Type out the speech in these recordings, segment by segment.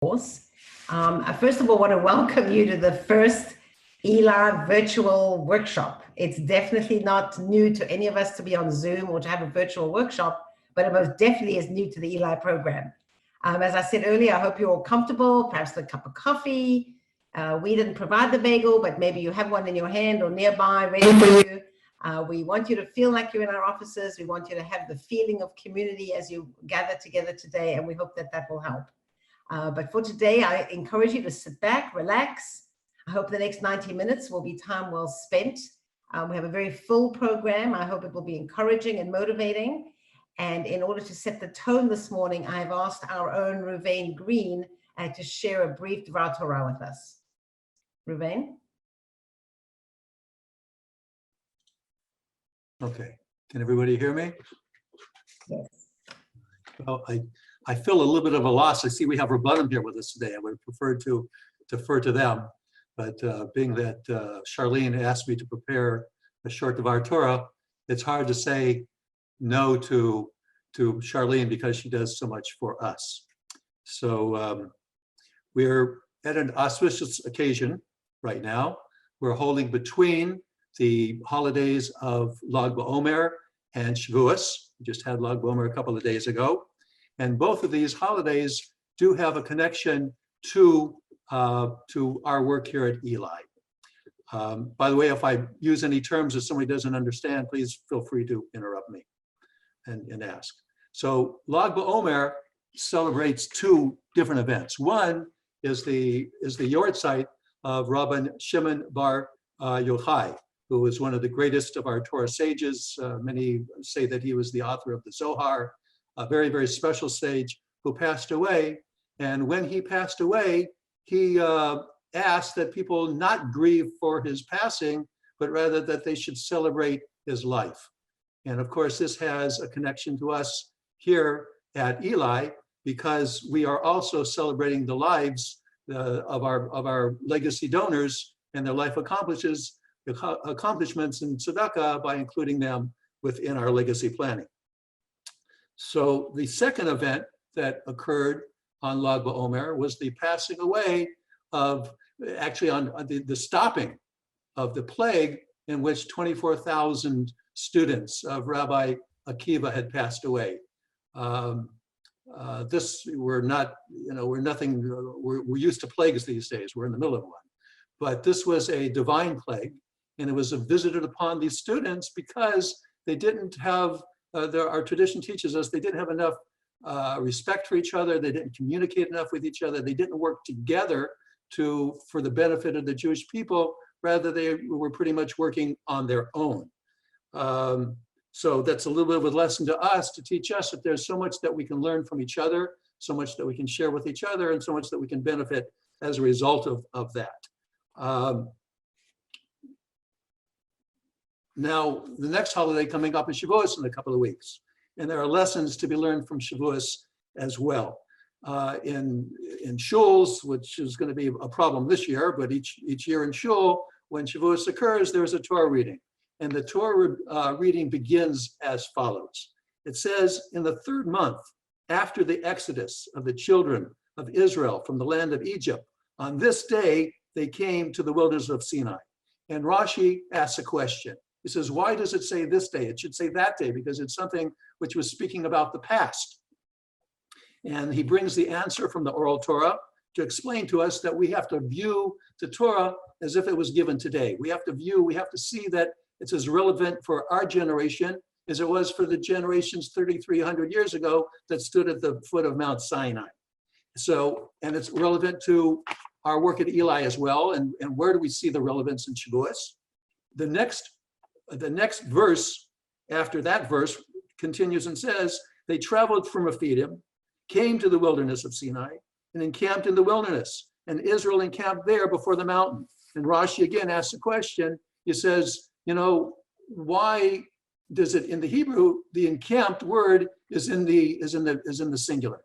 course. First of all, I want to welcome you to the first ELI virtual workshop. It's definitely not new to any of us to be on Zoom or to have a virtual workshop, but it most definitely is new to the ELI program. As I said earlier, I hope you're all comfortable, perhaps a cup of coffee. We didn't provide the bagel, but maybe you have one in your hand or nearby ready for you. We want you to feel like you're in our offices. We want you to have the feeling of community as you gather together today, and we hope that that will help. But for today, I encourage you to sit back, relax. I hope the next 90 minutes will be time well spent. We have a very full program. I hope it will be encouraging and motivating. And in order to set the tone this morning, I've asked our own Ruvain Green to share a brief Dvar Torah with us. Ruvain? Okay, can everybody hear me? Yes. Well, I feel a little bit of a loss. I see we have Rabbanim here with us today. I would have preferred to defer to them, but being that Charlene asked me to prepare a short Dvar Torah, it's hard to say no to Charlene because she does so much for us. So we're at an auspicious occasion right now. We're holding between the holidays of Lag BaOmer and Shavuos. We just had Lag BaOmer a couple of days ago. And both of these holidays do have a connection to our work here at ELI. By the way, if I use any terms that somebody doesn't understand, please feel free to interrupt me and ask. So Lag BaOmer celebrates two different events. One is the Yortzeit of Rabban Shimon bar Yochai, who was one of the greatest of our Torah sages. Many say that he was the author of the Zohar, a very, very special sage who passed away. And when he passed away, he asked that people not grieve for his passing, but rather that they should celebrate his life. And of course, this has a connection to us here at ELI because we are also celebrating the lives of our legacy donors and their life accomplishments in tzedakah by including them within our legacy planning. So the second event that occurred on Lag BaOmer was the passing away of, actually on the stopping of the plague in which 24,000 students of Rabbi Akiva had passed away. We're used to plagues these days. We're in the middle of one. But this was a divine plague, and it was visited upon these students because they didn't have, our tradition teaches us, they didn't have enough respect for each other, they didn't communicate enough with each other, they didn't work together for the benefit of the Jewish people, rather they were pretty much working on their own. So that's a little bit of a lesson to us to teach us that there's so much that we can learn from each other, so much that we can share with each other, and so much that we can benefit as a result of that. Now, the next holiday coming up is Shavuos in a couple of weeks. And there are lessons to be learned from Shavuos as well. In shuls, which is going to be a problem this year, but each year in shul, when Shavuos occurs, there's a Torah reading. And the Torah reading begins as follows. It says, in the third month after the exodus of the children of Israel from the land of Egypt, on this day, they came to the wilderness of Sinai. And Rashi asks a question. He says, why does it say this day? It should say that day because it's something which was speaking about the past. And he brings the answer from the oral Torah to explain to us that we have to view the Torah as if it was given today. We have to see that it's as relevant for our generation as it was for the generations 3,300 years ago that stood at the foot of Mount Sinai. So, and it's relevant to our work at ELI as well. And where do we see the relevance in Shavuos? The next verse after that verse continues and says, they traveled from Rephidim, came to the wilderness of Sinai, and encamped in the wilderness. And Israel encamped there before the mountain. And Rashi again asks a question. He says, why does it, in the Hebrew, the encamped word is in the singular.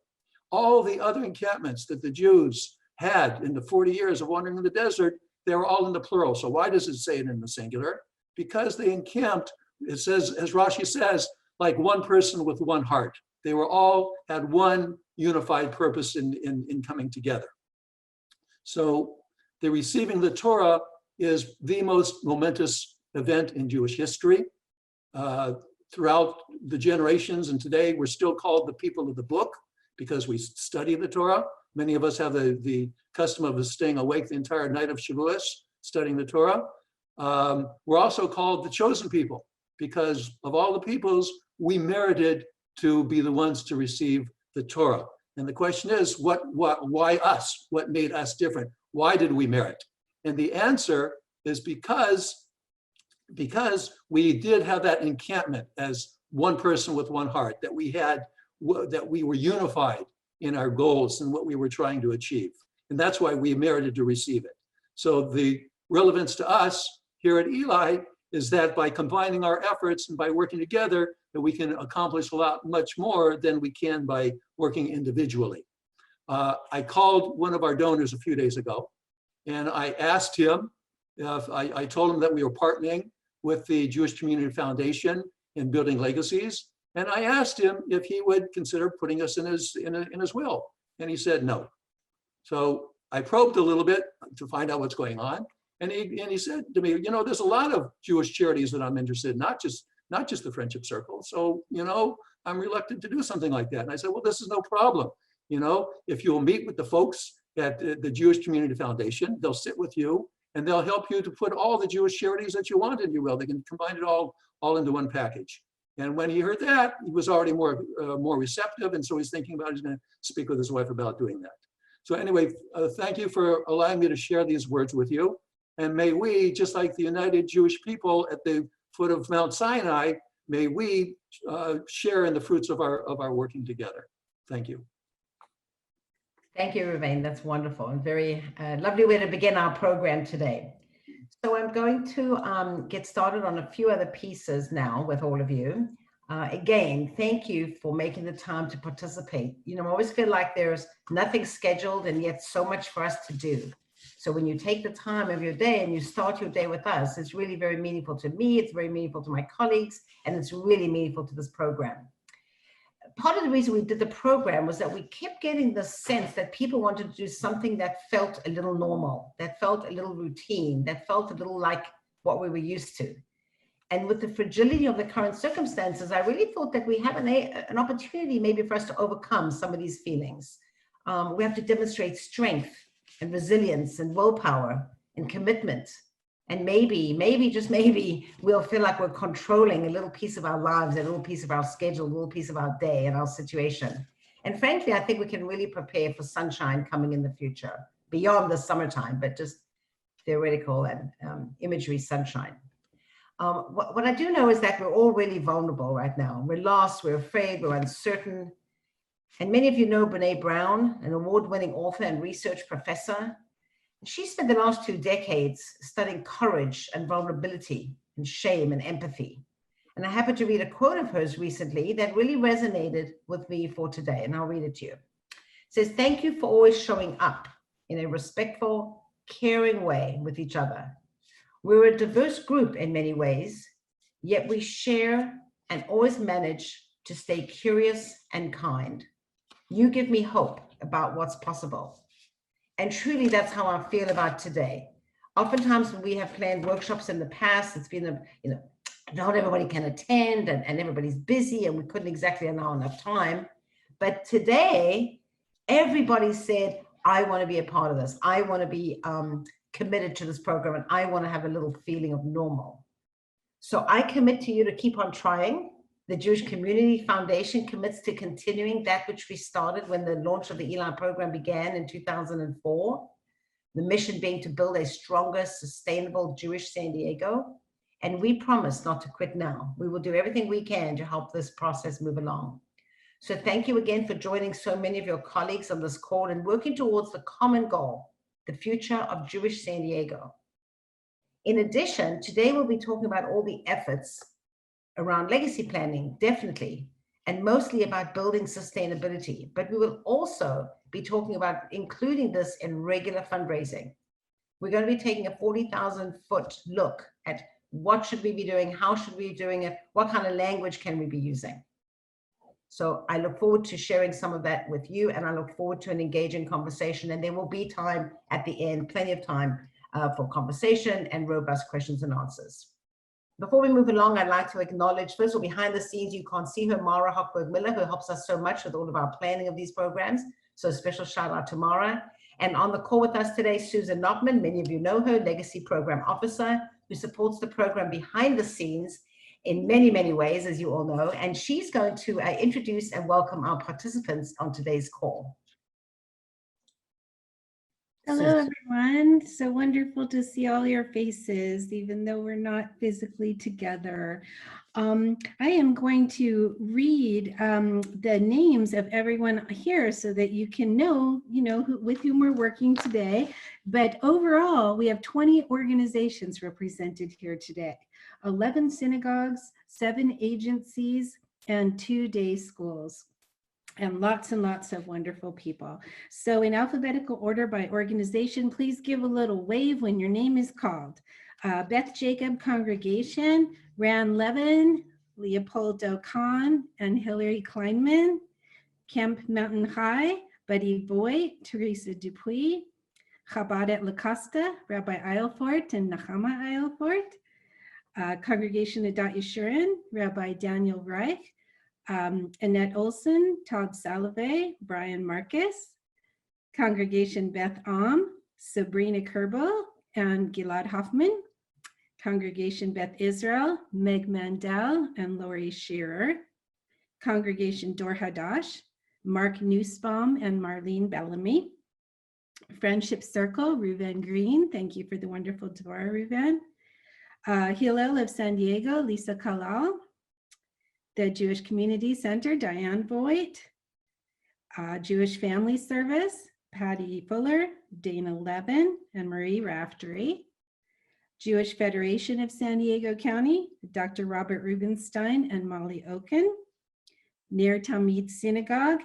All the other encampments that the Jews had in the 40 years of wandering in the desert, they were all in the plural. So why does it say it in the singular? Because they encamped, it says, as Rashi says, like one person with one heart. They were all had one unified purpose in coming together. So the receiving the Torah is the most momentous event in Jewish history. Throughout the generations, and today we're still called the people of the book because we study the Torah. Many of us have the custom of staying awake the entire night of Shavuos, studying the Torah. We're also called the chosen people because of all the peoples, we merited to be the ones to receive the Torah. And the question is, why us? What made us different? Why did we merit? And the answer is because we did have that encampment as one person with one heart, that we were unified in our goals and what we were trying to achieve. And that's why we merited to receive it. So the relevance to us here at ELI is that by combining our efforts and by working together, that we can accomplish much more than we can by working individually. I called one of our donors a few days ago, and I asked him, I told him that we were partnering with the Jewish Community Foundation in building legacies. And I asked him if he would consider putting us in his will. And he said no. So I probed a little bit to find out what's going on. And he said to me, you know, there's a lot of Jewish charities that I'm interested in, not just the Friendship Circle. So, you know, I'm reluctant to do something like that. And I said, well, this is no problem. You know, if you'll meet with the folks at the Jewish Community Foundation, they'll sit with you and they'll help you to put all the Jewish charities that you want in your will. They can combine it all into one package. And when he heard that, he was already more receptive. And so he's thinking about, he's going to speak with his wife about doing that. So anyway, thank you for allowing me to share these words with you. And may we, just like the United Jewish People at the foot of Mount Sinai, may we share in the fruits of our working together. Thank you. Thank you, Reuven. That's wonderful and very lovely way to begin our program today. So I'm going to get started on a few other pieces now with all of you. Again, thank you for making the time to participate. You know, I always feel like there's nothing scheduled and yet so much for us to do. So when you take the time of your day and you start your day with us, it's really very meaningful to me, it's very meaningful to my colleagues, and it's really meaningful to this program. Part of the reason we did the program was that we kept getting the sense that people wanted to do something that felt a little normal, that felt a little routine, that felt a little like what we were used to. And with the fragility of the current circumstances, I really thought that we have an opportunity maybe for us to overcome some of these feelings. We have to demonstrate strength and resilience and willpower and commitment. And maybe, just maybe, we'll feel like we're controlling a little piece of our lives, a little piece of our schedule, a little piece of our day and our situation. And frankly, I think we can really prepare for sunshine coming in the future, beyond the summertime, but just theoretical and imagery sunshine. What I do know is that we're all really vulnerable right now. We're lost, we're afraid, we're uncertain. And many of you know Brene Brown, an award-winning author and research professor. She spent the last 2 decades studying courage and vulnerability and shame and empathy. And I happened to read a quote of hers recently that really resonated with me for today, and I'll read it to you. It says, "Thank you for always showing up in a respectful, caring way with each other. We're a diverse group in many ways, yet we share and always manage to stay curious and kind. You give me hope about what's possible." And truly, that's how I feel about today. Oftentimes when we have planned workshops in the past, it's been, not everybody can attend and everybody's busy and we couldn't exactly allow enough time. But today, everybody said, I want to be a part of this. I want to be committed to this program and I want to have a little feeling of normal. So I commit to you to keep on trying. The Jewish Community Foundation commits to continuing that which we started when the launch of the ELI program began in 2004. The mission being to build a stronger, sustainable Jewish San Diego. And we promise not to quit now. We will do everything we can to help this process move along. So thank you again for joining so many of your colleagues on this call and working towards the common goal, the future of Jewish San Diego. In addition, today we'll be talking about all the efforts around legacy planning, definitely, and mostly about building sustainability. But we will also be talking about including this in regular fundraising. We're going to be taking a 40,000-foot look at what should we be doing, how should we be doing it, what kind of language can we be using. So I look forward to sharing some of that with you, and I look forward to an engaging conversation. And there will be time at the end, plenty of time for conversation and robust questions and answers. Before we move along, I'd like to acknowledge, first of all, behind the scenes, you can't see her, Mara Hochberg-Miller, who helps us so much with all of our planning of these programs. So a special shout out to Mara. And on the call with us today, Susan Knopman, many of you know her, Legacy Program Officer, who supports the program behind the scenes in many, many ways, as you all know. And she's going to introduce and welcome our participants on today's call. Hello, everyone. So wonderful to see all your faces, even though we're not physically together. I am going to read the names of everyone here so that you can know, with whom we're working today. But overall, we have 20 organizations represented here today, 11 synagogues, 7 agencies, and 2 day schools. And lots of wonderful people. So in alphabetical order by organization, please give a little wave when your name is called. Beth Jacob Congregation, Ran Levin, Leopoldo Kahn, and Hillary Kleinman. Camp Mountain High, Buddy Boy, Teresa Dupuis. Chabad at La Costa, Rabbi Eilfort and Nahama Eilfort. Congregation Adat Yeshurun, Rabbi Daniel Reich. Annette Olson, Todd Salovey, Brian Marcus, Congregation Beth Am, Sabrina Kerbel, and Gilad Hoffman, Congregation Beth Israel, Meg Mandel, and Lori Shearer, Congregation Dor Hadash, Mark Nussbaum and Marlene Bellamy, Friendship Circle, Reuven Green, thank you for the wonderful Dvorah, Reuven, Hillel of San Diego, Lisa Kalal, the Jewish Community Center, Diane Voigt, Jewish Family Service, Patty Fuller, Dana Levin, and Marie Raftery. Jewish Federation of San Diego County, Dr. Robert Rubenstein and Molly Oken. Ner Talmid Synagogue,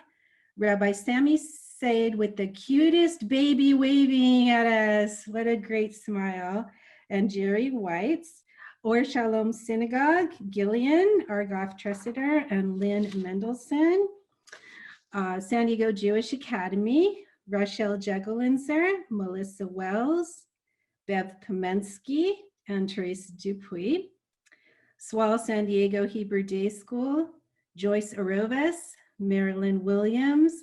Rabbi Sammy Said with the cutest baby waving at us. What a great smile. And Jerry Whites. Or Shalom Synagogue, Gillian, Argoff Tressiter, and Lynn Mendelson. San Diego Jewish Academy, Rochelle Jegelinser, Melissa Wells, Bev Pomensky, and Teresa Dupuis. Swall San Diego Hebrew Day School, Joyce Aroves, Marilyn Williams,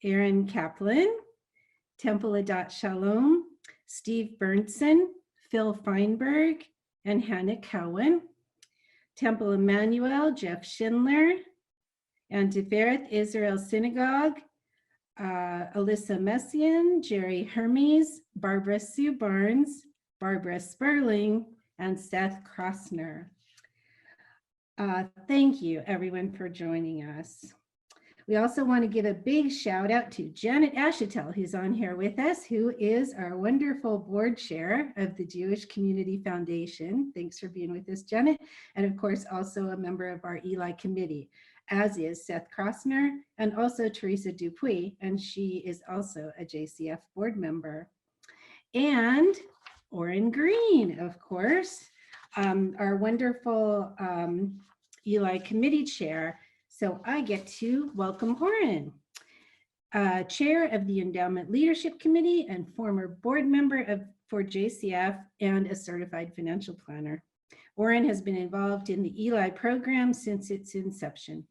Aaron Kaplan. Temple Adat Shalom, Steve Bernson, Phil Feinberg, and Hannah Cowan. Temple Emmanuel, Jeff Schindler, and Tiferet Israel Synagogue, Alyssa Messian, Jerry Hermes, Barbara Sue Barnes, Barbara Sperling, and Seth Krosner. Thank you, everyone, for joining us. We also want to give a big shout out to Janet Ashetel, who's on here with us, who is our wonderful board chair of the Jewish Community Foundation. Thanks for being with us, Janet. And of course, also a member of our ELI committee, as is Seth Krosner and also Teresa Dupuis, and she is also a JCF board member. And Oren Green, of course, our wonderful ELI committee chair. So I get to welcome Oren, chair of the Endowment Leadership Committee and former board member for JCF and a certified financial planner. Oren has been involved in the ELI program since its inception,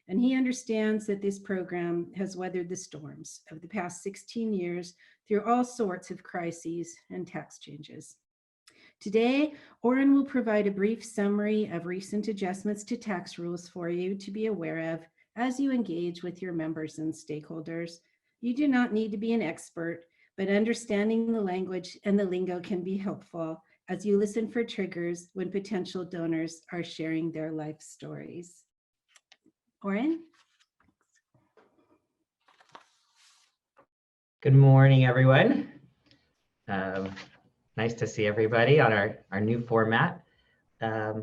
and he understands that this program has weathered the storms of the past 16 years through all sorts of crises and tax changes. Today, Oren will provide a brief summary of recent adjustments to tax rules for you to be aware of as you engage with your members and stakeholders. You do not need to be an expert, but understanding the language and the lingo can be helpful as you listen for triggers when potential donors are sharing their life stories. Oren? Good morning, everyone. Nice to see everybody on our new format. I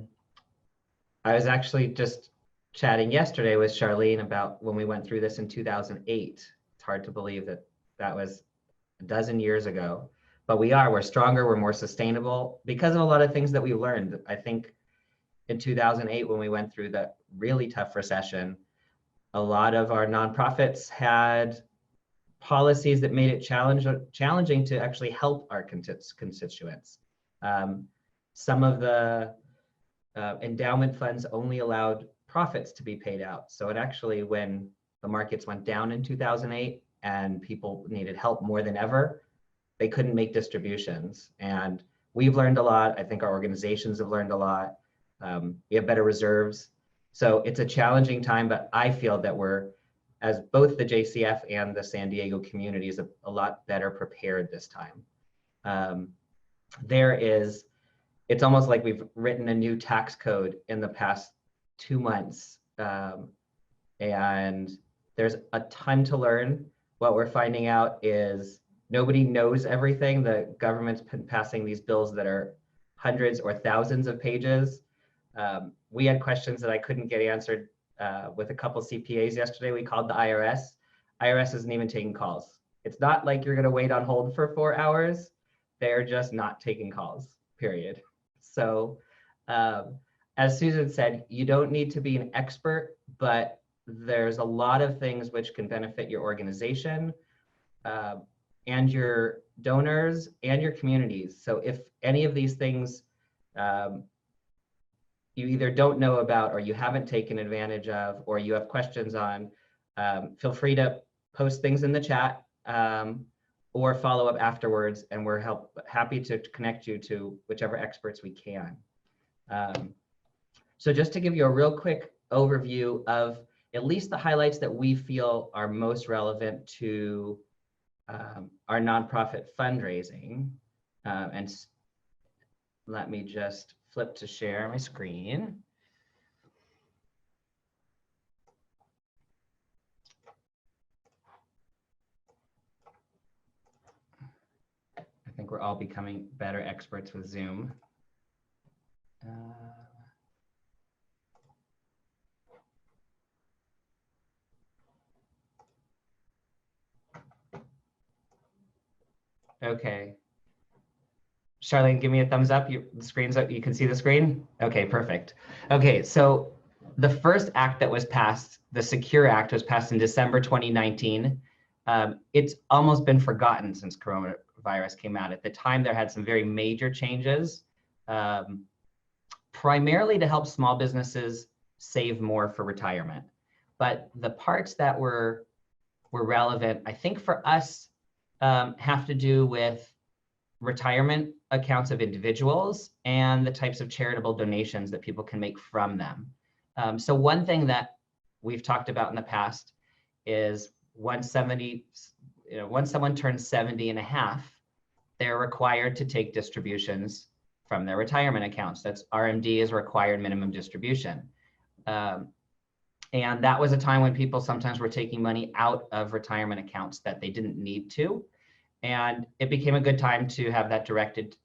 was actually just chatting yesterday with Charlene about when we went through this in 2008. It's hard to believe that that was a dozen years ago, but we're stronger, we're more sustainable because of a lot of things that we learned. I think in 2008, when we went through the really tough recession, A lot of our nonprofits had policies that made it challenging to actually help our constituents. Some of the endowment funds only allowed profits to be paid out. So it actually, when the markets went down in 2008 and people needed help more than ever, they couldn't make distributions. And we've learned a lot. I think our organizations have learned a lot. We have better reserves. So it's a challenging time, but I feel that we're, as both the JCF and the San Diego community, is a lot better prepared this time. It's almost like we've written a new tax code in the past 2 months. And there's a ton to learn. What we're finding out is nobody knows everything. The government's been passing these bills that are hundreds or thousands of pages. We had questions that I couldn't get answered with a couple CPAs yesterday. We called the IRS. IRS isn't even taking calls. It's not like you're gonna wait on hold for 4 hours. They're just not taking calls, period. So as Susan said, you don't need to be an expert, but there's a lot of things which can benefit your organization and your donors and your communities. So if any of these things you either don't know about or you haven't taken advantage of or you have questions on, feel free to post things in the chat or follow up afterwards, and we're happy to connect you to whichever experts we can. So just to give you a real quick overview of at least the highlights that we feel are most relevant to our nonprofit fundraising. And let me just flip to share my screen. I think we're all becoming better experts with Zoom. Okay. Charlene, give me a thumbs up. The screen's up. You can see the screen? Okay, perfect. Okay, so the first act that was passed, the Secure Act, was passed in December 2019. It's almost been forgotten since coronavirus came out. At the time, there had some very major changes, primarily to help small businesses save more for retirement. But the parts that were relevant, I think for us, have to do with retirement accounts of individuals and the types of charitable donations that people can make from them. So one thing that we've talked about in the past is once someone turns 70 and a half, they're required to take distributions from their retirement accounts. That's RMD is required minimum distribution. And that was a time when people sometimes were taking money out of retirement accounts that they didn't need to. And it became a good time to have that directed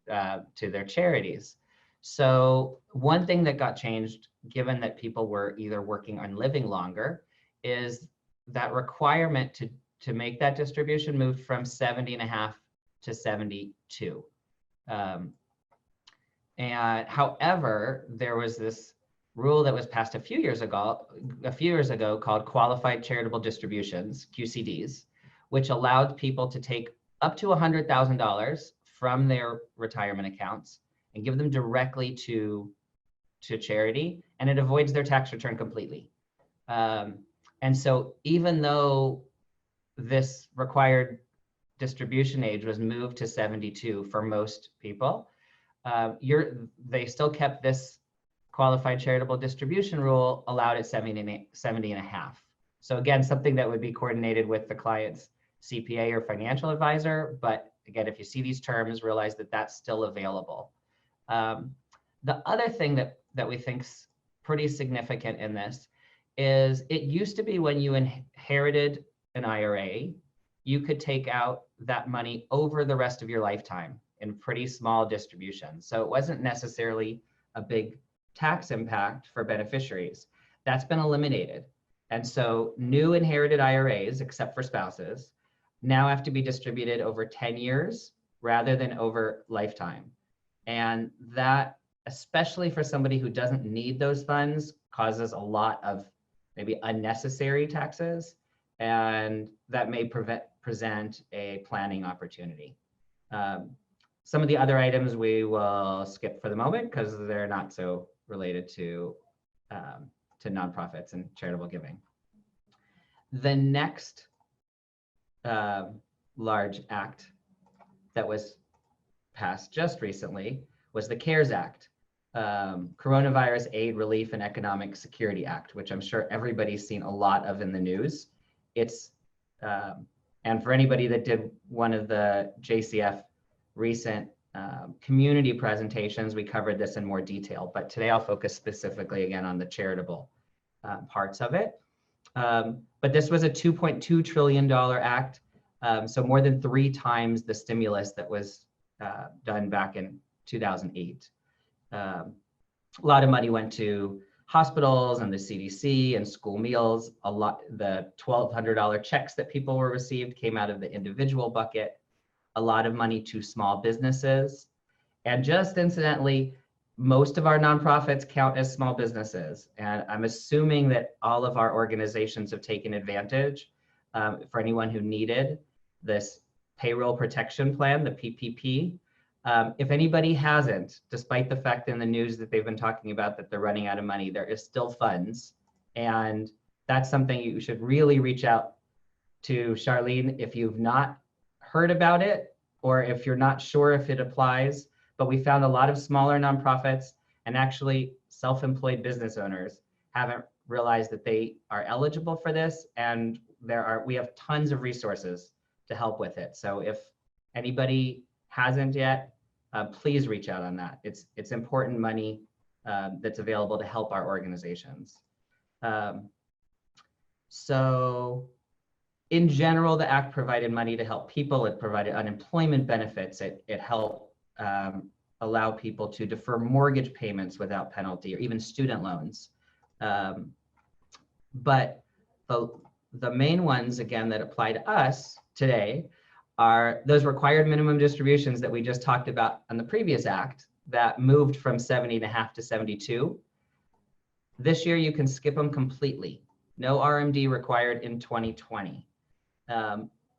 to their charities. So one thing that got changed, given that people were either working or living longer, is that requirement to make that distribution moved from 70 and a half to 72. And however, there was this rule that was passed a few years ago called Qualified Charitable Distributions, QCDs, which allowed people to take up to $100,000 from their retirement accounts and give them directly to charity, and it avoids their tax return completely. And so even though this required distribution age was moved to 72 for most people, they still kept this qualified charitable distribution rule allowed at 70 and a half. So again, something that would be coordinated with the client's CPA or financial advisor. But again, if you see these terms, realize that that's still available. The other thing that we think's pretty significant in this is it used to be when you inherited an IRA, you could take out that money over the rest of your lifetime in pretty small distributions. So it wasn't necessarily a big tax impact for beneficiaries. That's been eliminated. And so new inherited IRAs, except for spouses, now have to be distributed over 10 years rather than over lifetime. And that, especially for somebody who doesn't need those funds, causes a lot of maybe unnecessary taxes, and that may present a planning opportunity. Some of the other items we will skip for the moment because they're not so related to nonprofits and charitable giving. The next large act that was passed just recently was the CARES Act, Coronavirus Aid, Relief, and Economic Security Act, which I'm sure everybody's seen a lot of in the news. It's, and for anybody that did one of the JCF recent community presentations, we covered this in more detail, but today I'll focus specifically again on the charitable parts of it. But this was a $2.2 trillion act, so more than 3 times the stimulus that was done back in 2008. A lot of money went to hospitals and the CDC and school meals. The $1,200 checks that people were received came out of the individual bucket. A lot of money to small businesses. And just incidentally, most of our nonprofits count as small businesses. And I'm assuming that all of our organizations have taken advantage for anyone who needed this payroll protection plan, the PPP. If anybody hasn't, despite the fact in the news that they've been talking about that they're running out of money, there is still funds. And that's something you should really reach out to Charlene if you've not heard about it, or if you're not sure if it applies. But we found a lot of smaller nonprofits and actually self-employed business owners haven't realized that they are eligible for this. And we have tons of resources to help with it. So if anybody hasn't yet, please reach out on that. It's important money that's available to help our organizations. So in general, the act provided money to help people. It provided unemployment benefits. It helped allow people to defer mortgage payments without penalty, or even student loans. But the main ones, again, that apply to us today are those required minimum distributions that we just talked about on the previous act that moved from 70.5 to 72. This year, you can skip them completely. No RMD required in 2020.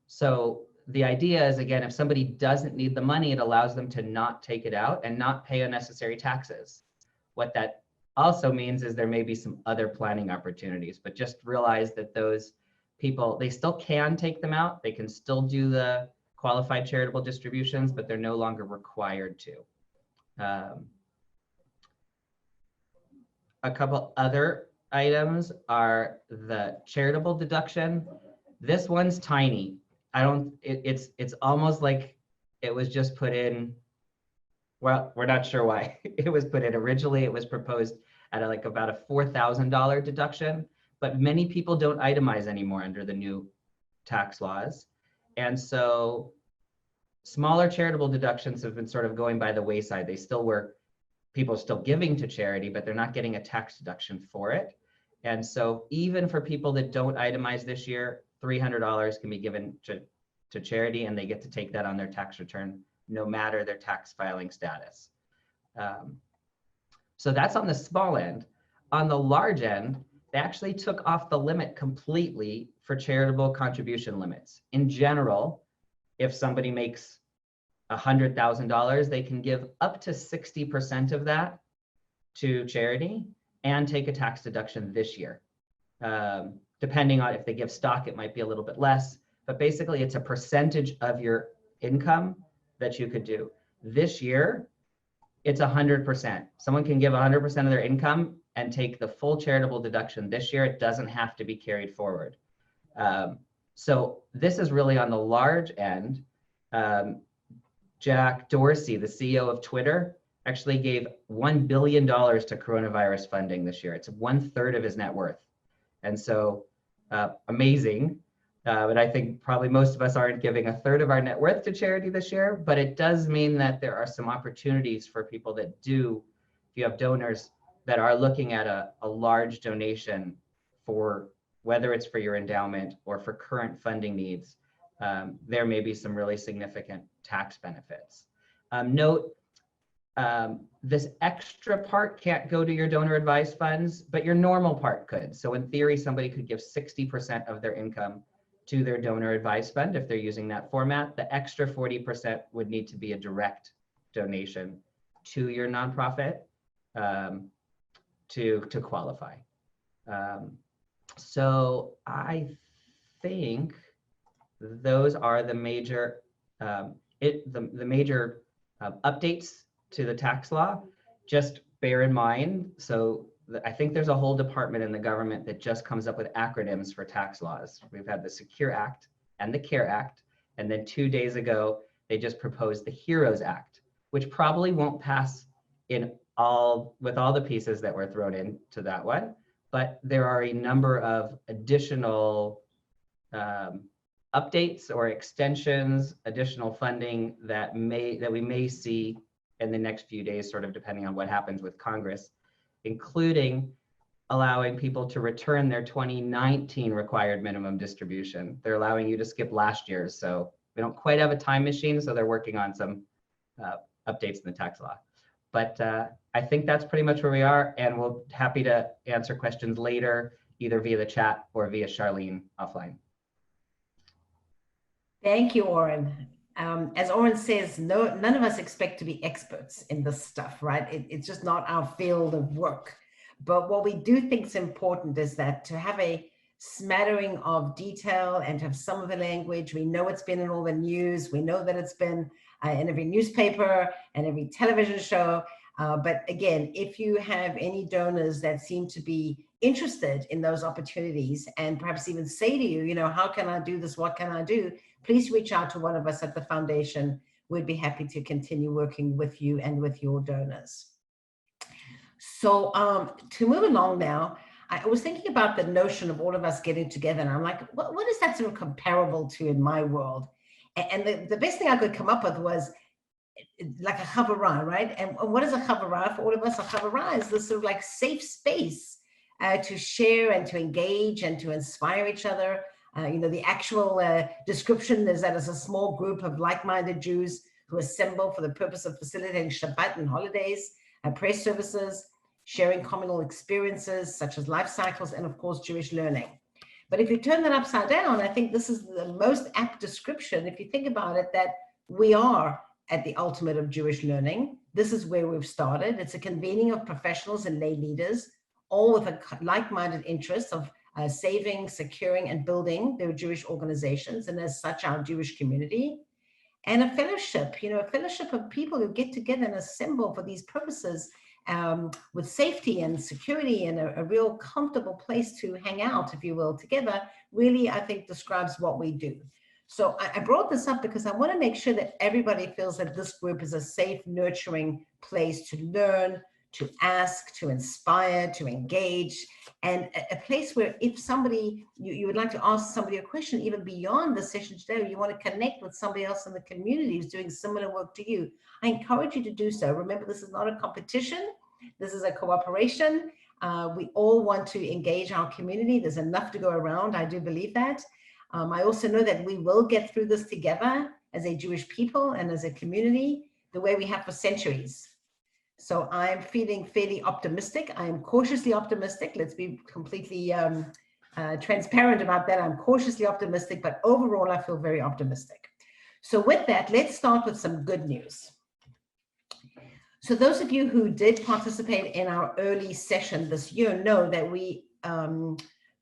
So the idea is, again, if somebody doesn't need the money, it allows them to not take it out and not pay unnecessary taxes. What that also means is there may be some other planning opportunities, but just realize that those people, they still can take them out. They can still do the qualified charitable distributions, but they're no longer required to. A couple other items are the charitable deduction. This one's tiny. It's almost like it was just put in. Well, we're not sure why it was put in. Originally, it was proposed at like about a $4,000 deduction, but many people don't itemize anymore under the new tax laws. And so smaller charitable deductions have been sort of going by the wayside. People are still giving to charity, but they're not getting a tax deduction for it. And so even for people that don't itemize this year, $300 can be given to charity, and they get to take that on their tax return, no matter their tax filing status. So that's on the small end. On the large end, they actually took off the limit completely for charitable contribution limits. In general, if somebody makes $100,000, they can give up to 60% of that to charity and take a tax deduction this year. Depending on if they give stock, it might be a little bit less, but basically it's a percentage of your income that you could do. This year, it's 100%. Someone can give 100% of their income and take the full charitable deduction this year. It doesn't have to be carried forward. So this is really on the large end. Jack Dorsey, the CEO of Twitter, actually gave $1 billion to coronavirus funding this year. It's 1/3 of his net worth. And so amazing. But I think probably most of us aren't giving 1/3 of our net worth to charity this year, but it does mean that there are some opportunities for people that do, if you have donors that are looking at a large donation for, whether it's for your endowment or for current funding needs, there may be some really significant tax benefits. Note, This extra part can't go to your donor advised funds, but your normal part could. So in theory, somebody could give 60% of their income to their donor advised fund if they're using that format. The extra 40% would need to be a direct donation to your nonprofit to qualify. So I think those are the major major updates to the tax law. Just bear in mind, so I think there's a whole department in the government that just comes up with acronyms for tax laws. We've had the Secure Act and the CARE Act, and then 2 days ago, they just proposed the HEROES Act, which probably won't pass with all the pieces that were thrown into that one. But there are a number of additional updates or extensions, additional funding that we may see in the next few days, sort of depending on what happens with Congress, including allowing people to return their 2019 required minimum distribution. They're allowing you to skip last year's, so we don't quite have a time machine, so they're working on some updates in the tax law. But I think that's pretty much where we are, and we're happy to answer questions later, either via the chat or via Charlene offline. Thank you, Oren. As Oren says, none of us expect to be experts in this stuff, right? It's just not our field of work. But what we do think is important is that to have a smattering of detail and to have some of the language, we know it's been in all the news, we know that it's been in every newspaper and every television show. But again, if you have any donors that seem to be interested in those opportunities and perhaps even say to you, how can I do this? What can I do? Please reach out to one of us at the foundation. We'd be happy to continue working with you and with your donors. So to move along now, I was thinking about the notion of all of us getting together, and I'm like, what is that sort of comparable to in my world? And the best thing I could come up with was like a chavurah, right? And what is a chavurah for all of us? A chavurah is this sort of like safe space to share and to engage and to inspire each other. The actual description is that it's a small group of like-minded Jews who assemble for the purpose of facilitating Shabbat and holidays, prayer services, sharing communal experiences such as life cycles, and of course, Jewish learning. But if you turn that upside down, I think this is the most apt description, if you think about it, that we are at the ultimate of Jewish learning. This is where we've started. It's a convening of professionals and lay leaders, all with a like-minded interest of saving, securing, and building their Jewish organizations, and as such, our Jewish community. And a fellowship, a fellowship of people who get together and assemble for these purposes with safety and security and a real comfortable place to hang out, if you will, together, really, I think, describes what we do. So I brought this up because I want to make sure that everybody feels that this group is a safe, nurturing place to learn, to ask, to inspire, to engage, and a place where if somebody, you would like to ask somebody a question, even beyond the session today, you want to connect with somebody else in the community who's doing similar work to you, I encourage you to do so. Remember, this is not a competition. This is a cooperation. We all want to engage our community. There's enough to go around. I do believe that. I also know that we will get through this together as a Jewish people and as a community, the way we have for centuries. So I'm feeling fairly optimistic. I am cautiously optimistic. Let's be completely transparent about that. I'm cautiously optimistic, but overall, I feel very optimistic. So with that, let's start with some good news. So those of you who did participate in our early session this year know that we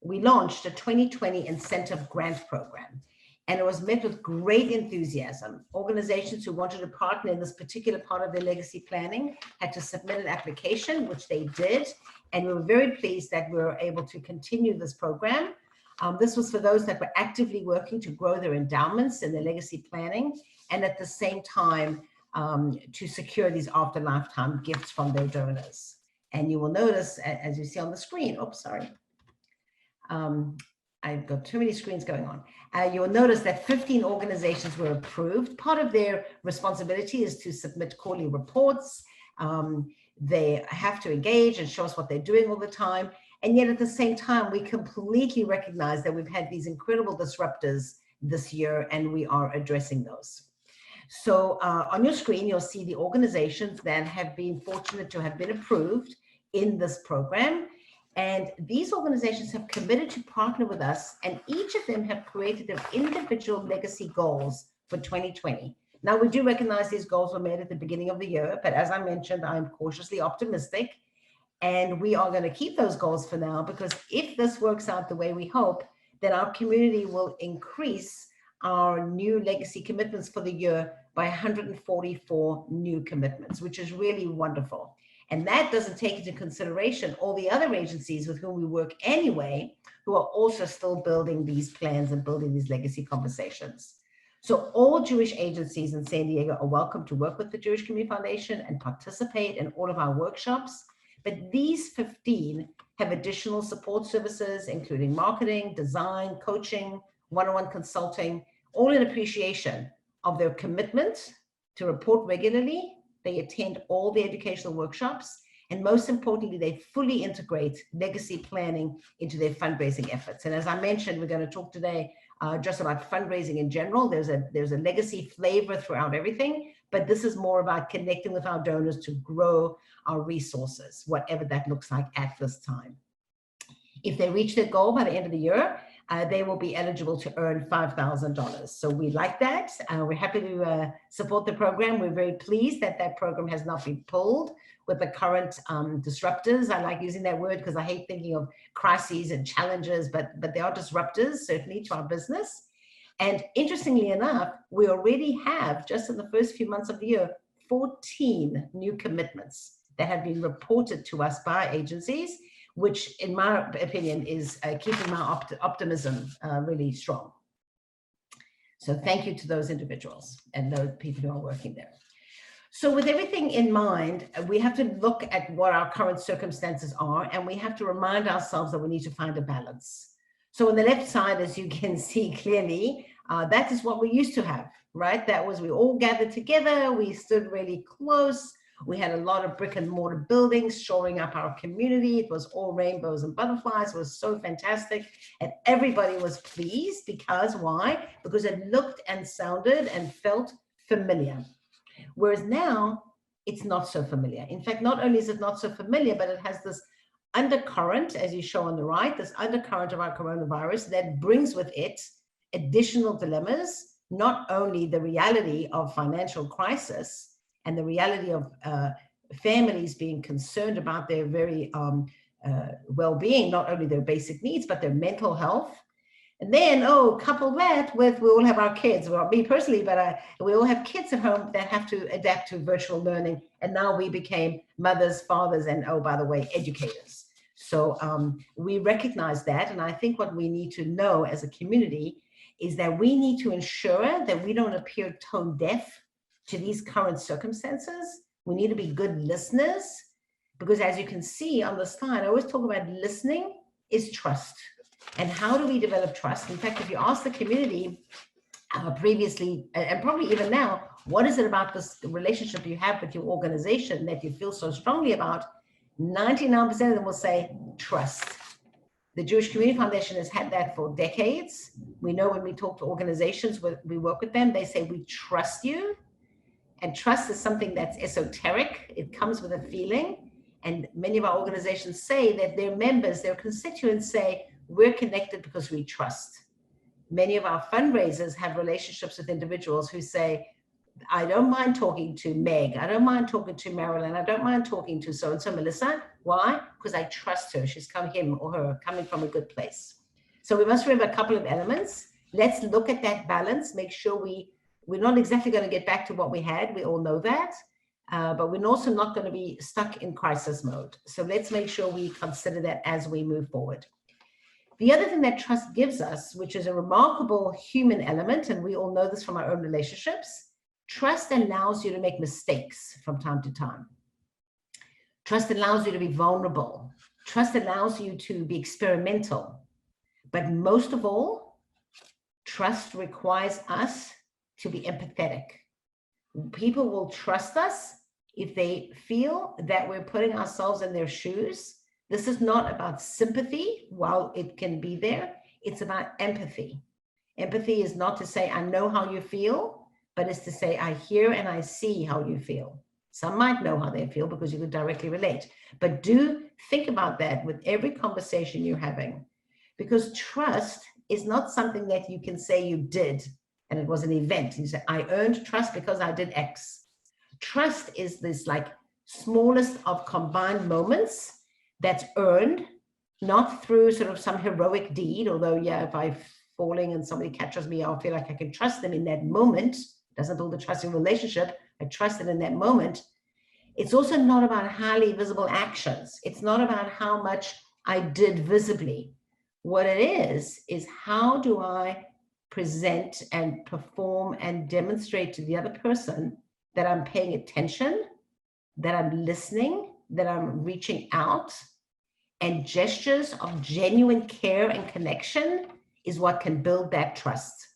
launched a 2020 incentive grant program. And it was met with great enthusiasm. Organizations who wanted to partner in this particular part of their legacy planning had to submit an application, which they did. And we were very pleased that we were able to continue this program. This was for those that were actively working to grow their endowments in their legacy planning, and at the same time, to secure these after lifetime gifts from their donors. And you will notice, as you see on the screen, oops, sorry. I've got too many screens going on. You'll notice that 15 organizations were approved. Part of their responsibility is to submit quarterly reports. They have to engage and show us what they're doing all the time. And yet at the same time, we completely recognize that we've had these incredible disruptors this year, and we are addressing those. So on your screen, you'll see the organizations that have been fortunate to have been approved in this program. And these organizations have committed to partner with us, and each of them have created their individual legacy goals for 2020. Now, we do recognize these goals were made at the beginning of the year, but as I mentioned, I'm cautiously optimistic, and we are going to keep those goals for now, because if this works out the way we hope, then our community will increase our new legacy commitments for the year by 144 new commitments, which is really wonderful. And that doesn't take into consideration all the other agencies with whom we work anyway, who are also still building these plans and building these legacy conversations. So all Jewish agencies in San Diego are welcome to work with the Jewish Community Foundation and participate in all of our workshops. But these 15 have additional support services, including marketing, design, coaching, one-on-one consulting, all in appreciation of their commitment to report regularly. They attend all the educational workshops, and most importantly, they fully integrate legacy planning into their fundraising efforts. And as I mentioned, we're going to talk today just about fundraising in general. There's a legacy flavor throughout everything, but this is more about connecting with our donors to grow our resources, whatever that looks like at this time. If they reach their goal by the end of the year, they will be eligible to earn $5,000. So we like that. We're happy to support the program. We're very pleased that that program has not been pulled with the current disruptors. I like using that word because I hate thinking of crises and challenges, but they are disruptors, certainly, to our business. And interestingly enough, we already have, just in the first few months of the year, 14 new commitments that have been reported to us by agencies, which in my opinion is keeping my optimism really strong. So thank you to those individuals and those people who are working there. So with everything in mind, we have to look at what our current circumstances are, and we have to remind ourselves that we need to find a balance. So on the left side, as you can see clearly, that is what we used to have, right? That was, we all gathered together, we stood really close. We had a lot of brick and mortar buildings shoring up our community. It was all rainbows and butterflies. It was so fantastic. And everybody was pleased because why? Because it looked and sounded and felt familiar. Whereas now it's not so familiar. In fact, not only is it not so familiar, but it has this undercurrent, as you show on the right, this undercurrent of our coronavirus that brings with it additional dilemmas, not only the reality of financial crisis, and the reality of families being concerned about their very well-being, not only their basic needs, but their mental health. And then, couple that with, we all have our kids, well, me personally, but we all have kids at home that have to adapt to virtual learning. And now we became mothers, fathers, and by the way, educators. So we recognize that. And I think what we need to know as a community is that we need to ensure that we don't appear tone deaf to these current circumstances. We need to be good listeners, because as you can see on the slide, I always talk about listening is trust. And how do we develop trust? In fact, if you ask the community previously, and probably even now, what is it about this relationship you have with your organization that you feel so strongly about? 99% of them will say trust. The Jewish Community Foundation has had that for decades. We know when we talk to organizations, we work with them, they say, we trust you. And trust is something that's esoteric. It comes with a feeling. And many of our organizations say that their members, their constituents say, we're connected because we trust. Many of our fundraisers have relationships with individuals who say, I don't mind talking to Meg. I don't mind talking to Marilyn. I don't mind talking to so-and-so Melissa. Why? Because I trust her. She's him or her coming from a good place. So we must remember a couple of elements. Let's look at that balance, make sure we're not exactly going to get back to what we had. We all know that, but we're also not going to be stuck in crisis mode. So let's make sure we consider that as we move forward. The other thing that trust gives us, which is a remarkable human element, and we all know this from our own relationships, trust allows you to make mistakes from time to time. Trust allows you to be vulnerable. Trust allows you to be experimental. But most of all, trust requires us to be empathetic. People will trust us if they feel that we're putting ourselves in their shoes. This is not about sympathy, while it can be there. It's about empathy. Empathy is not to say, I know how you feel, but it's to say, I hear and I see how you feel. Some might know how they feel because you could directly relate, but do think about that with every conversation you're having, because trust is not something that you can say you did and it was an event. You say, I earned trust because I did X. Trust is this like smallest of combined moments that's earned, not through sort of some heroic deed, although yeah, if I'm falling and somebody catches me, I'll feel like I can trust them in that moment. It doesn't build a trusting relationship. I trust them in that moment. It's also not about highly visible actions. It's not about how much I did visibly. What it is how do I present and perform and demonstrate to the other person that I'm paying attention, that I'm listening, that I'm reaching out, and gestures of genuine care and connection is what can build that trust.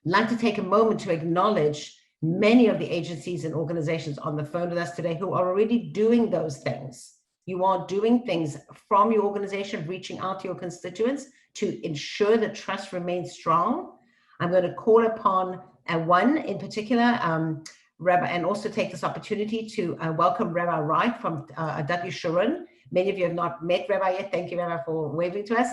I'd like to take a moment to acknowledge many of the agencies and organizations on the phone with us today who are already doing those things. You are doing things from your organization, reaching out to your constituents to ensure that trust remains strong. I'm going to call upon one in particular, Rabbi, and also take this opportunity to welcome Rabbi Wright from Dutch Sharon. Many of you have not met Rabbi yet. Thank you, Rabbi, for waving to us.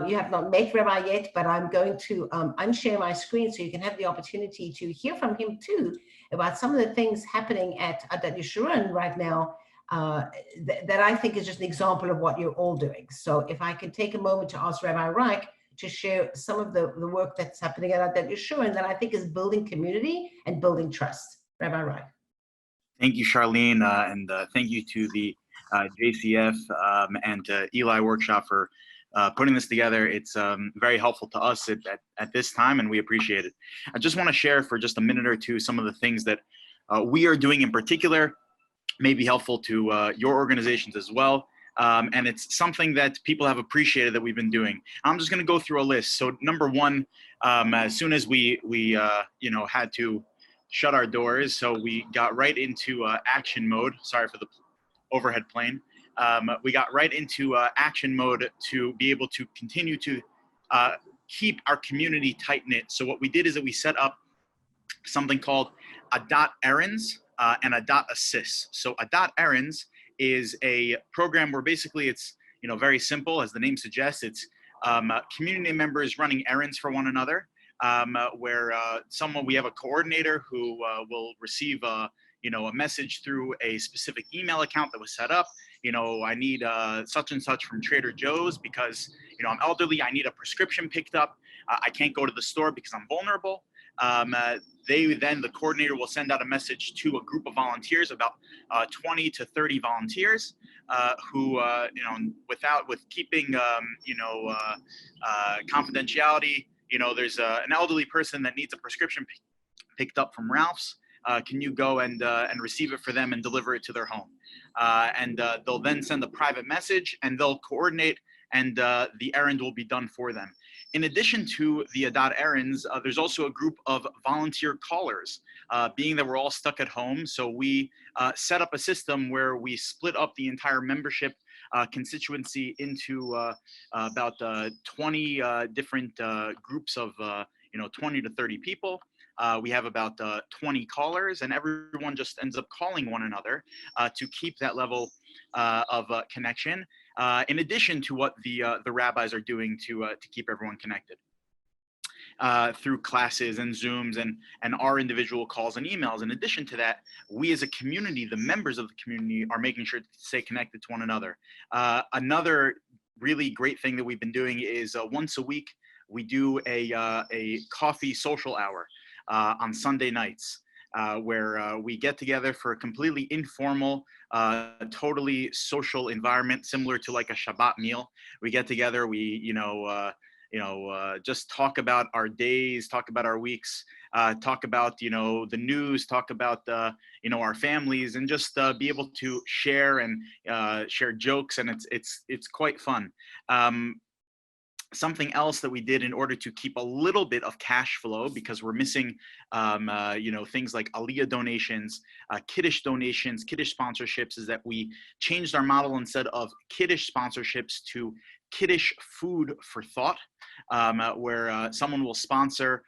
You have not met Rabbi yet, but I'm going to unshare my screen so you can have the opportunity to hear from him too about some of the things happening at Dutch Sharon right now that I think is just an example of what you're all doing. So if I could take a moment to ask Rabbi Reich to share some of the work that's happening at Dutch Sharon that I think is building community and building trust. Rabbi Reich. Thank you, Charlene, and thank you to the JCF and to ELI Workshop for putting this together. It's very helpful to us at this time, and we appreciate it. I just want to share for just a minute or two some of the things that we are doing in particular, may be helpful to your organizations as well. And it's something that people have appreciated that we've been doing. I'm just going to go through a list. So number one, as soon as we had to shut our doors, so we got right into action mode. Sorry for the overhead plane. We got right into action mode to be able to continue to keep our community tight knit. So what we did is that we set up something called a dot errands and a dot assist. So a dot errands is a program where basically it's very simple, as the name suggests. It's community members running errands for one another. Where we have a coordinator who will receive a message through a specific email account that was set up. I need such and such from Trader Joe's because I'm elderly. I need a prescription picked up. I can't go to the store because I'm vulnerable. The coordinator will send out a message to a group of volunteers, about 20 to 30 volunteers, who with keeping confidentiality. There's an elderly person that needs a prescription picked up from Ralph's. Can you go and receive it for them and deliver it to their home? They'll then send a private message and they'll coordinate, and the errand will be done for them. In addition to the dot errands, there's also a group of volunteer callers, being that we're all stuck at home. So we set up a system where we split up the entire membership constituency into about 20 different groups of 20 to 30 people. We have about 20 callers, and everyone just ends up calling one another to keep that level of connection, in addition to what the rabbis are doing to keep everyone connected. Through classes and Zooms and our individual calls and emails. In addition to that, we as a community, the members of the community, are making sure to stay connected to one another. Another really great thing that we've been doing is once a week, we do a coffee social hour on Sunday nights, where we get together for a completely informal, totally social environment, similar to like a Shabbat meal. We get together, we just talk about our days, talk about our weeks, talk about the news, talk about our families, and just be able to share and share jokes, and it's quite fun. Something else that we did in order to keep a little bit of cash flow, because we're missing things like Aliyah donations, Kiddush donations, Kiddush sponsorships, is that we changed our model instead of Kiddush sponsorships to Kiddush food for thought, where someone will sponsor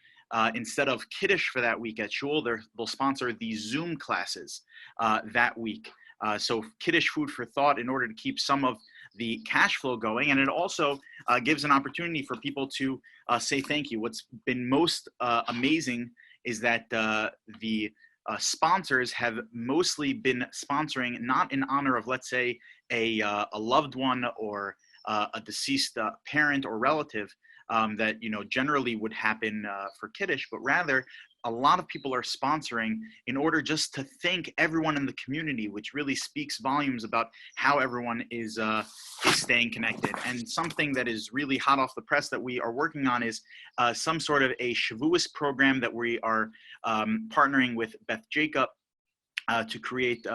instead of Kiddush for that week at Shul, they'll sponsor these Zoom classes that week. So Kiddush food for thought in order to keep some of the cash flow going. And it also gives an opportunity for people to say thank you. What's been most amazing is that the sponsors have mostly been sponsoring not in honor of, let's say, a loved one or a deceased parent or relative that generally would happen for Kiddush, but rather a lot of people are sponsoring in order just to thank everyone in the community, which really speaks volumes about how everyone is staying connected. And something that is really hot off the press that we are working on is some sort of a Shavuos program that we are partnering with Beth Jacob to create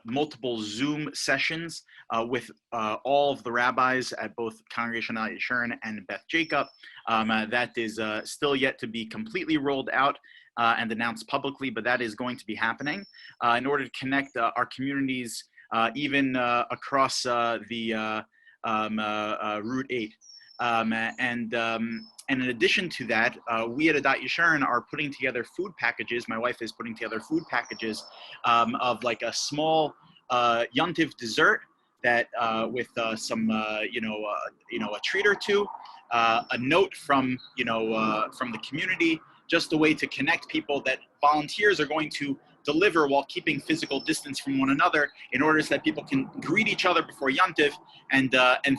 multiple Zoom sessions with all of the rabbis at both Congregation ELI Yeshurun and Beth Jacob. That is still yet to be completely rolled out and announced publicly, but that is going to be happening in order to connect our communities even across the Route 8. And in addition to that, we at Adat Yeshurun are putting together food packages. My wife is putting together food packages of like a small Yontiv dessert that with some a treat or two, a note from from the community, just a way to connect people that volunteers are going to deliver while keeping physical distance from one another, in order so that people can greet each other before Yontiv and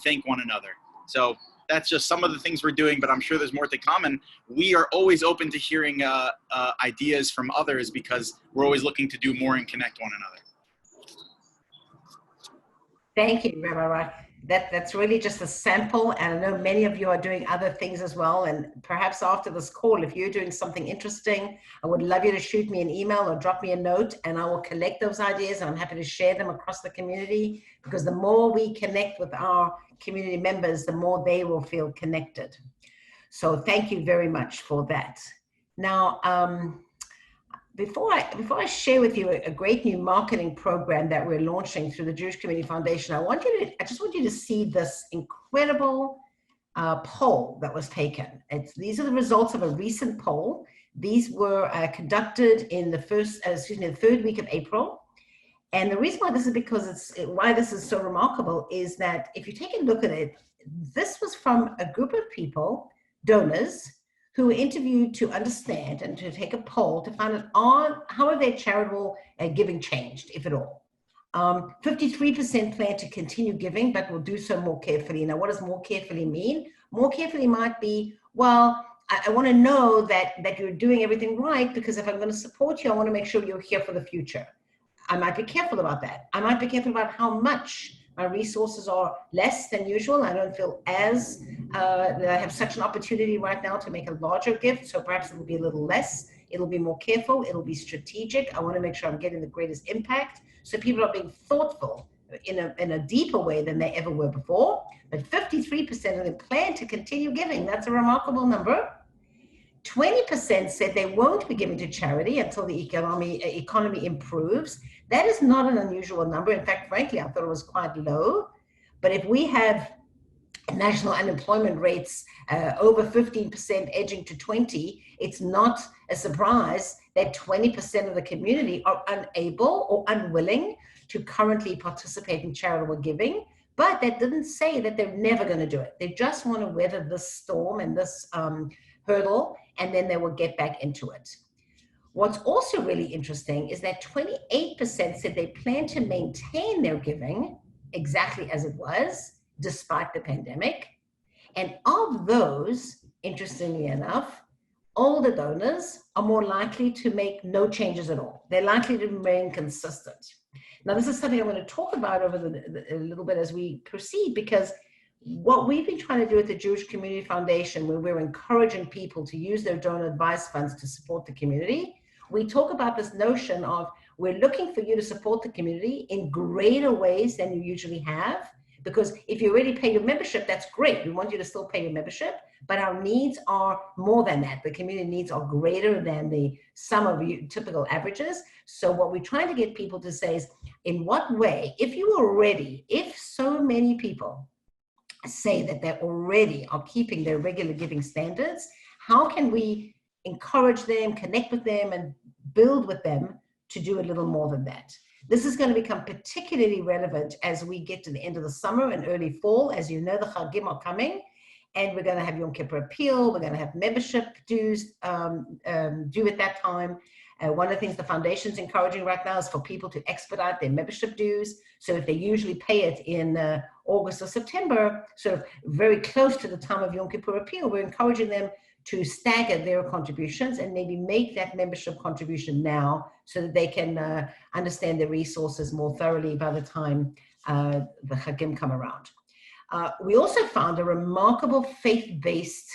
thank one another. So that's just some of the things we're doing, but I'm sure there's more to come. And we are always open to hearing ideas from others, because we're always looking to do more and connect one another. Thank you, Rabbi Rock. That's really just a sample, and I know many of you are doing other things as well. And perhaps after this call, if you're doing something interesting, I would love you to shoot me an email or drop me a note, and I will collect those ideas, and I'm happy to share them across the community, because the more we connect with our community members, the more they will feel connected. So thank you very much for that. Now, before I share with you a great new marketing program that we're launching through the Jewish Community Foundation, I just want you to see this incredible poll that was taken. These are the results of a recent poll. These were conducted in the third week of April. And the reason why this is why this is so remarkable is that if you take a look at it, this was from a group of people, donors, who were interviewed to understand and to take a poll to find out how have their charitable giving changed, if at all. 53% plan to continue giving, but will do so more carefully. Now, what does more carefully mean? More carefully might be, well, I want to know that you're doing everything right, because if I'm going to support you, I want to make sure you're here for the future. I might be careful about that. I might be careful about how much. My resources are less than usual. I don't feel that I have such an opportunity right now to make a larger gift. So perhaps it will be a little less. It'll be more careful. It'll be strategic. I want to make sure I'm getting the greatest impact. So people are being thoughtful in a deeper way than they ever were before. But 53% of them plan to continue giving. That's a remarkable number. 20% said they won't be giving to charity until the economy improves. That is not an unusual number. In fact, frankly, I thought it was quite low. But if we have national unemployment rates over 15% edging to 20, it's not a surprise that 20% of the community are unable or unwilling to currently participate in charitable giving. But that didn't say that they're never going to do it. They just want to weather this storm and this hurdle, and then they will get back into it. What's also really interesting is that 28% said they plan to maintain their giving exactly as it was, despite the pandemic. And of those, interestingly enough, older donors are more likely to make no changes at all. They're likely to remain consistent. Now, this is something I'm going to talk about over a little bit as we proceed, because what we've been trying to do at the Jewish Community Foundation, where we're encouraging people to use their donor advice funds to support the community, we talk about this notion of we're looking for you to support the community in greater ways than you usually have. Because if you already pay your membership, that's great. We want you to still pay your membership, but our needs are more than that. The community needs are greater than the sum of typical averages. So what we're trying to get people to say is, in what way, if so many people say that they already are keeping their regular giving standards, how can we encourage them, connect with them, and build with them to do a little more than that? This is going to become particularly relevant as we get to the end of the summer and early fall. As you know, the Chagim are coming, and we're going to have Yom Kippur Appeal. We're going to have membership dues due at that time. One of the things the foundation's encouraging right now is for people to expedite their membership dues. So if they usually pay it in August or September, sort of very close to the time of Yom Kippur Appeal, we're encouraging them to stagger their contributions and maybe make that membership contribution now so that they can understand the resources more thoroughly by the time the Chagim come around. We also found a remarkable faith-based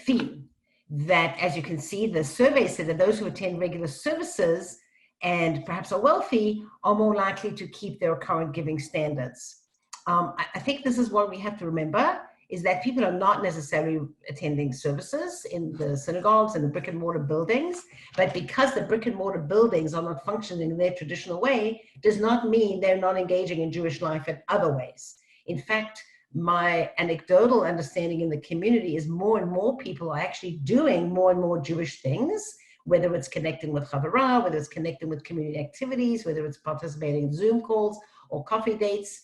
theme that, as you can see, the survey said that those who attend regular services and perhaps are wealthy are more likely to keep their current giving standards. I think this is what we have to remember, is that people are not necessarily attending services in the synagogues and the brick and mortar buildings, but because the brick and mortar buildings are not functioning in their traditional way, does not mean they're not engaging in Jewish life in other ways. In fact, my anecdotal understanding in the community is more and more people are actually doing more and more Jewish things, whether it's connecting with Chavarah, whether it's connecting with community activities, whether it's participating in Zoom calls or coffee dates.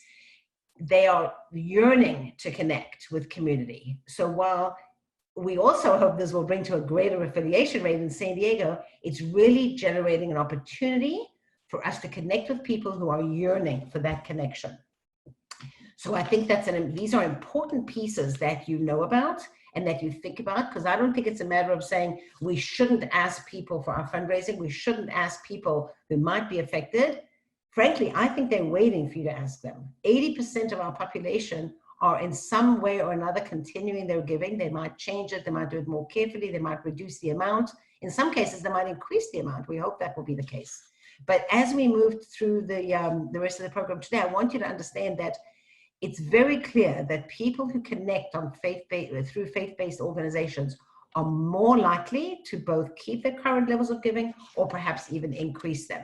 They are yearning to connect with community. So while we also hope this will bring to a greater affiliation rate in San Diego, it's really generating an opportunity for us to connect with people who are yearning for that connection. So I think these are important pieces that you know about and that you think about, because I don't think it's a matter of saying we shouldn't ask people for our fundraising. We shouldn't ask people who might be affected. Frankly, I think they're waiting for you to ask them. 80% of our population are in some way or another continuing their giving. They might change it. They might do it more carefully. They might reduce the amount. In some cases, they might increase the amount. We hope that will be the case. But as we move through the rest of the program today, I want you to understand that it's very clear that people who connect on through faith-based organizations are more likely to both keep their current levels of giving or perhaps even increase them.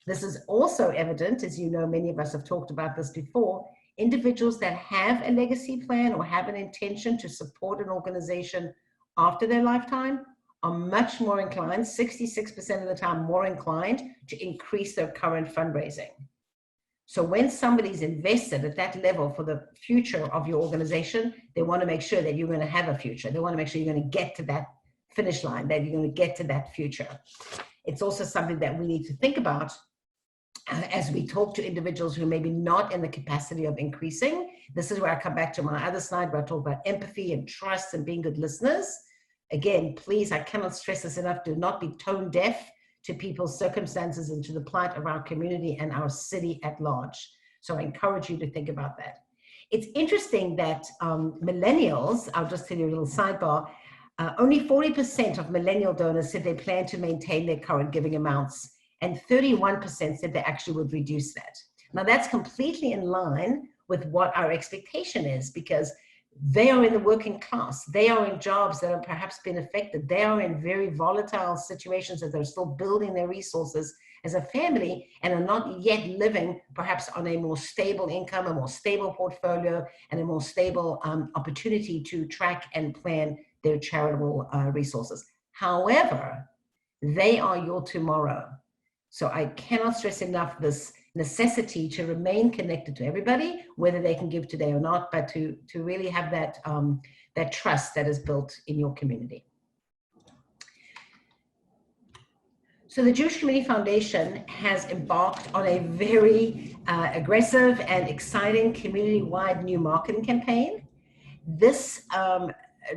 This is also evident, as you know, many of us have talked about this before, individuals that have a legacy plan or have an intention to support an organization after their lifetime are much more inclined, 66% of the time more inclined, to increase their current fundraising. So when somebody's invested at that level for the future of your organization, they want to make sure that you're going to have a future. They want to make sure you're going to get to that finish line, that you're going to get to that future. It's also something that we need to think about as we talk to individuals who may be not in the capacity of increasing. This is where I come back to my other slide where I talk about empathy and trust and being good listeners. Again, please, I cannot stress this enough, do not be tone deaf to people's circumstances and to the plight of our community and our city at large. So I encourage you to think about that. It's interesting that millennials, I'll just tell you a little sidebar, only 40% of millennial donors said they plan to maintain their current giving amounts, and 31% said they actually would reduce that. Now that's completely in line with what our expectation is, because they are in the working class. They are in jobs that have perhaps been affected. They are in very volatile situations that they're still building their resources as a family and are not yet living perhaps on a more stable income, a more stable portfolio, and a more stable opportunity to track and plan their charitable resources. However, they are your tomorrow. So I cannot stress enough this necessity to remain connected to everybody, whether they can give today or not, but to really have that, that trust that is built in your community. So the Jewish Community Foundation has embarked on a very aggressive and exciting community-wide new marketing campaign. This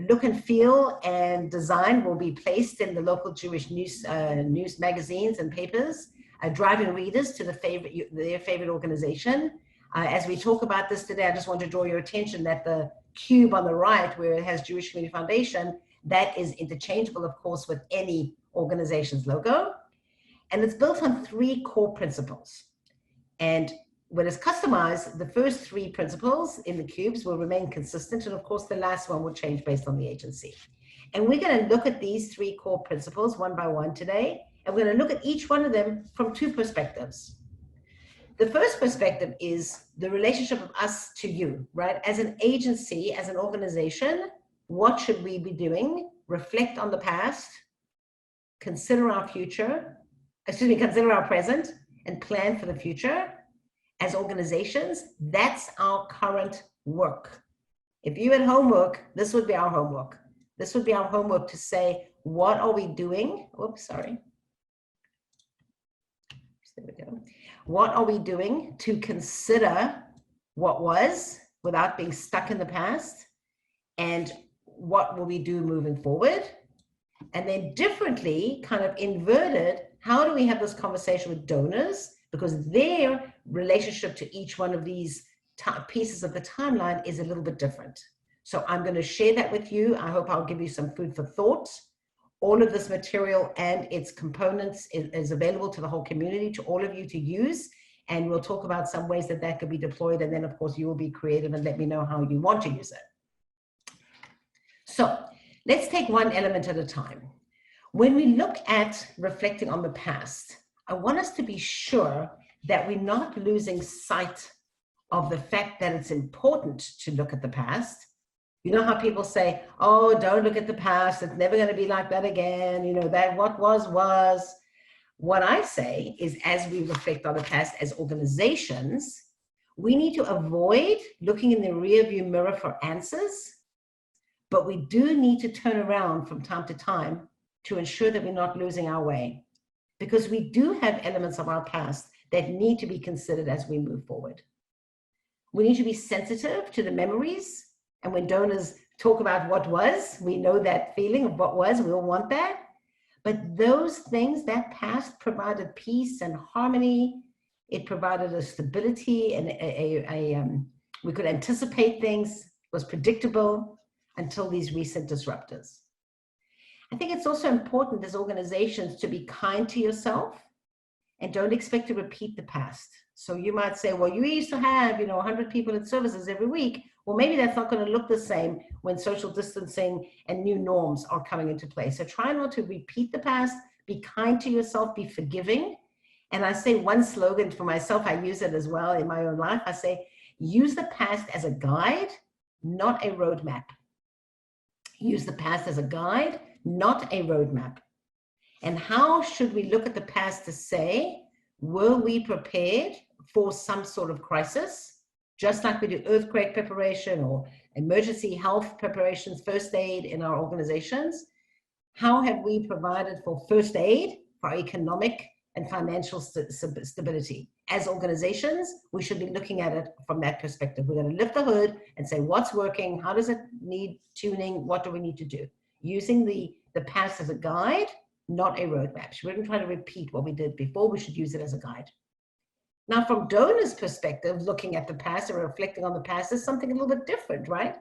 look and feel and design will be placed in the local Jewish news magazines and papers, driving readers to their favorite organization. As we talk about this today, I just want to draw your attention that the cube on the right, where it has Jewish Community Foundation, that is interchangeable, of course, with any organization's logo. And it's built on 3 core principles. And when it's customized, the first 3 principles in the cubes will remain consistent. And of course, the last one will change based on the agency. And we're going to look at these 3 core principles one by one today. And we're going to look at each one of them from 2 perspectives. The first perspective is the relationship of us to you, right? As an agency, as an organization, what should we be doing, reflect on the past, consider our future, consider our present, and plan for the future. As organizations, that's our current work. If you had homework, this would be our homework. This would be our homework to say, what are we doing? Oops, sorry. There we go. What are we doing to consider what was without being stuck in the past? And what will we do moving forward? And then differently, kind of inverted, how do we have this conversation with donors? Because their relationship to each one of these pieces of the timeline is a little bit different. So I'm going to share that with you. I hope I'll give you some food for thought. All of this material and its components is available to the whole community, to all of you to use. And we'll talk about some ways that that could be deployed. And then, of course, you will be creative and let me know how you want to use it. So let's take one element at a time. When we look at reflecting on the past, I want us to be sure that we're not losing sight of the fact that it's important to look at the past. You know how people say, oh, don't look at the past. It's never going to be like that again. You know, that what was. What I say is, as we reflect on the past as organizations, we need to avoid looking in the rearview mirror for answers, but we do need to turn around from time to time to ensure that we're not losing our way, because we do have elements of our past that need to be considered as we move forward. We need to be sensitive to the memories. And when donors talk about what was, we know that feeling of what was, we all want that. But those things, that past provided peace and harmony. It provided a stability and we could anticipate things, was predictable until these recent disruptors. I think it's also important as organizations to be kind to yourself and don't expect to repeat the past. So you might say, well, you used to have, 100 people at services every week. Well, maybe that's not going to look the same when social distancing and new norms are coming into play. So try not to repeat the past, be kind to yourself, be forgiving. And I say one slogan for myself, I use it as well in my own life. I say, use the past as a guide, not a roadmap. Use the past as a guide, not a roadmap. And how should we look at the past to say, were we prepared for some sort of crisis? Just like we do earthquake preparation or emergency health preparations, first aid in our organizations. How have we provided for first aid for economic and financial stability? As organizations, we should be looking at it from that perspective. We're going to lift the hood and say, what's working? How does it need tuning? What do we need to do? Using the past as a guide, not a roadmap. So we shouldn't try to repeat what we did before. We should use it as a guide. Now, from donors' perspective, looking at the past or reflecting on the past is something a little bit different, right?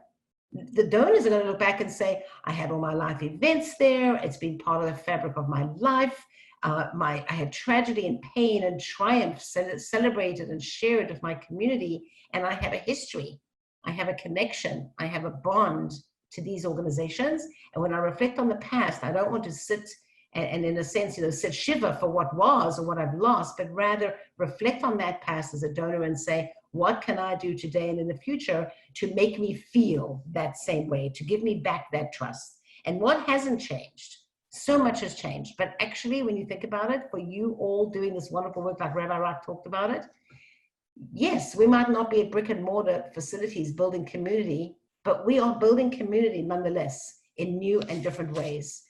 The donors are going to look back and say, I had all my life events there. It's been part of the fabric of my life. I had tragedy and pain and triumph celebrated and shared with my community. And I have a history. I have a connection. I have a bond to these organizations. And when I reflect on the past, I don't want to sit and in a sense, sit shiver for what was or what I've lost, but rather reflect on that past as a donor and say, what can I do today and in the future to make me feel that same way, to give me back that trust? And what hasn't changed? So much has changed. But actually, when you think about it, for you all doing this wonderful work like Rabbi Rock talked about it, yes, we might not be at brick and mortar facilities building community, but we are building community nonetheless in new and different ways.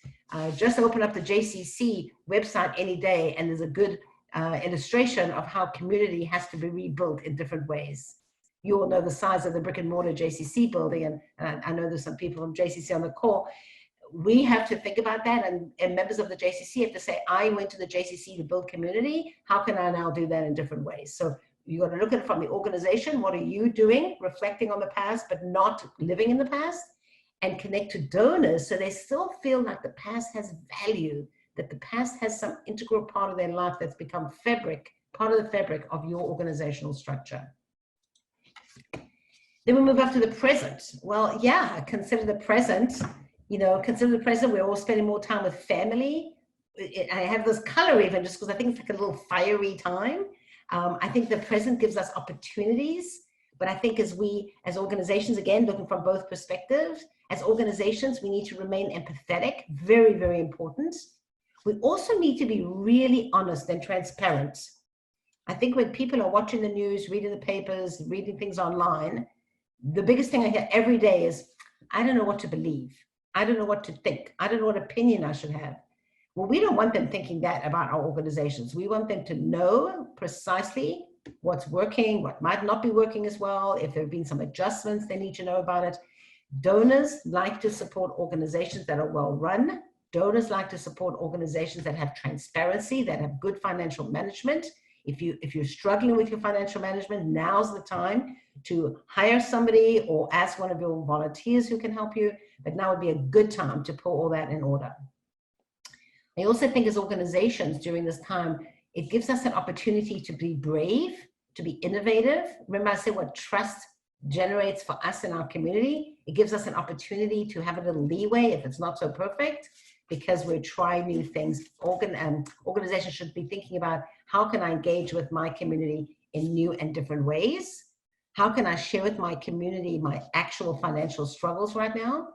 Just open up the JCC website any day, and there's a good illustration of how community has to be rebuilt in different ways. You all know the size of the brick and mortar JCC building, and I know there's some people from JCC on the call. We have to think about that, and members of the JCC have to say, I went to the JCC to build community. How can I now do that in different ways? So you got to look at it from the organization. What are you doing? Reflecting on the past, but not living in the past. And connect to donors so they still feel like the past has value, that the past has some integral part of their life that's become part of the fabric of your organizational structure. Then we move up to the present. Well, yeah, consider the present. Consider the present. We're all spending more time with family. I have this color even just because I think it's like a little fiery time. I think the present gives us opportunities. But I think as organizations, again, looking from both perspectives, As organizations, we need to remain empathetic, very, very important. We also need to be really honest and transparent. I think when people are watching the news, reading the papers, reading things online, the biggest thing I hear every day is, I don't know what to believe. I don't know what to think. I don't know what opinion I should have. Well, we don't want them thinking that about our organizations. We want them to know precisely what's working, what might not be working as well. If there have been some adjustments, they need to know about it. Donors like to support organizations that are well run. Donors like to support organizations that have transparency, that have good financial management. If you're struggling with your financial management, now's the time to hire somebody or ask one of your volunteers who can help you. But now would be a good time to put all that in order. I also think as organizations during this time, it gives us an opportunity to be brave, to be innovative. Remember I said what trust generates for us in our community. It gives us an opportunity to have a little leeway if it's not so perfect, because we're trying new things. Organizations should be thinking about, how can I engage with my community in new and different ways? How can I share with my community my actual financial struggles right now?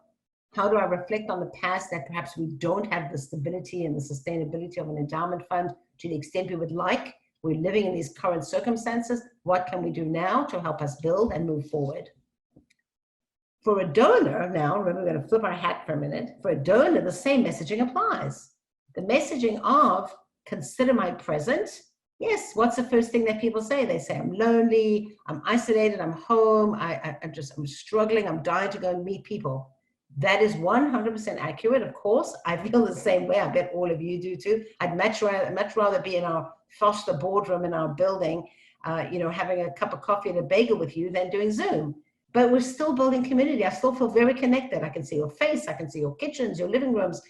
How do I reflect on the past that perhaps we don't have the stability and the sustainability of an endowment fund to the extent we would like? We're living in these current circumstances. What can we do now to help us build and move forward? For a donor now, remember, we're going to flip our hat for a minute. For a donor, the same messaging applies. The messaging of consider my present. Yes, what's the first thing that people say? They say, I'm lonely, I'm isolated, I'm home, I'm struggling, I'm dying to go and meet people. That is 100% accurate. Of course, I feel the same way. I bet all of you do too. I'd much rather be in our Foster boardroom in our building, having a cup of coffee and a bagel with you than doing Zoom. But we're still building community. I still feel very connected. I can see your face. I can see your kitchens, your living rooms.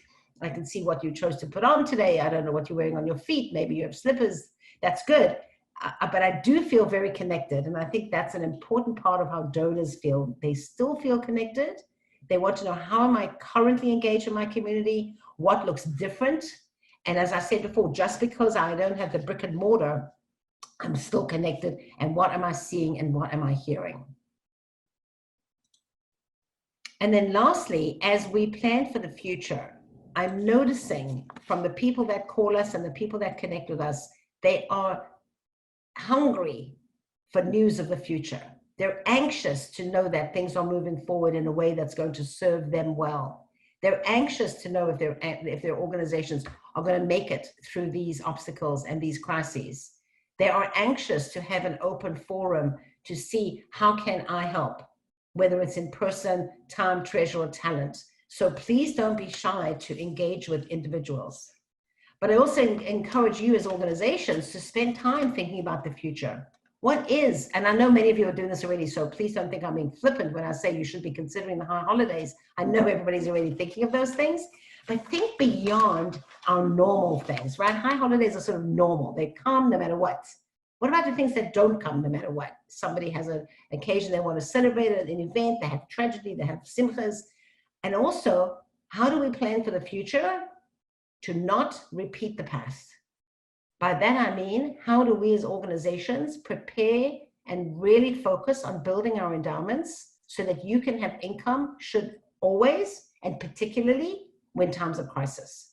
I can see what you chose to put on today. I don't know what you're wearing on your feet. Maybe you have slippers. That's good. But I do feel very connected. And I think that's an important part of how donors feel. They still feel connected. They want to know, how am I currently engaged in my community? What looks different? And as I said before, just because I don't have the brick and mortar, I'm still connected. And what am I seeing and what am I hearing? And then lastly, as we plan for the future, I'm noticing from the people that call us and the people that connect with us, they are hungry for news of the future. They're anxious to know that things are moving forward in a way that's going to serve them well. They're anxious to know if their organizations are going to make it through these obstacles and these crises. They are anxious to have an open forum to see, how can I help? Whether it's in person, time, treasure, or talent. So please don't be shy to engage with individuals. But I also encourage you as organizations to spend time thinking about the future. What is, and I know many of you are doing this already, so please don't think I'm being flippant when I say you should be considering the high holidays. I know everybody's already thinking of those things, but think beyond our normal things, right? High holidays are sort of normal. They come no matter what. What about the things that don't come no matter what? Somebody has an occasion they want to celebrate, an event, they have tragedy, they have simchas. And also, how do we plan for the future to not repeat the past? By that I mean, how do we as organizations prepare and really focus on building our endowments so that you can have income, should always, and particularly when times of crisis.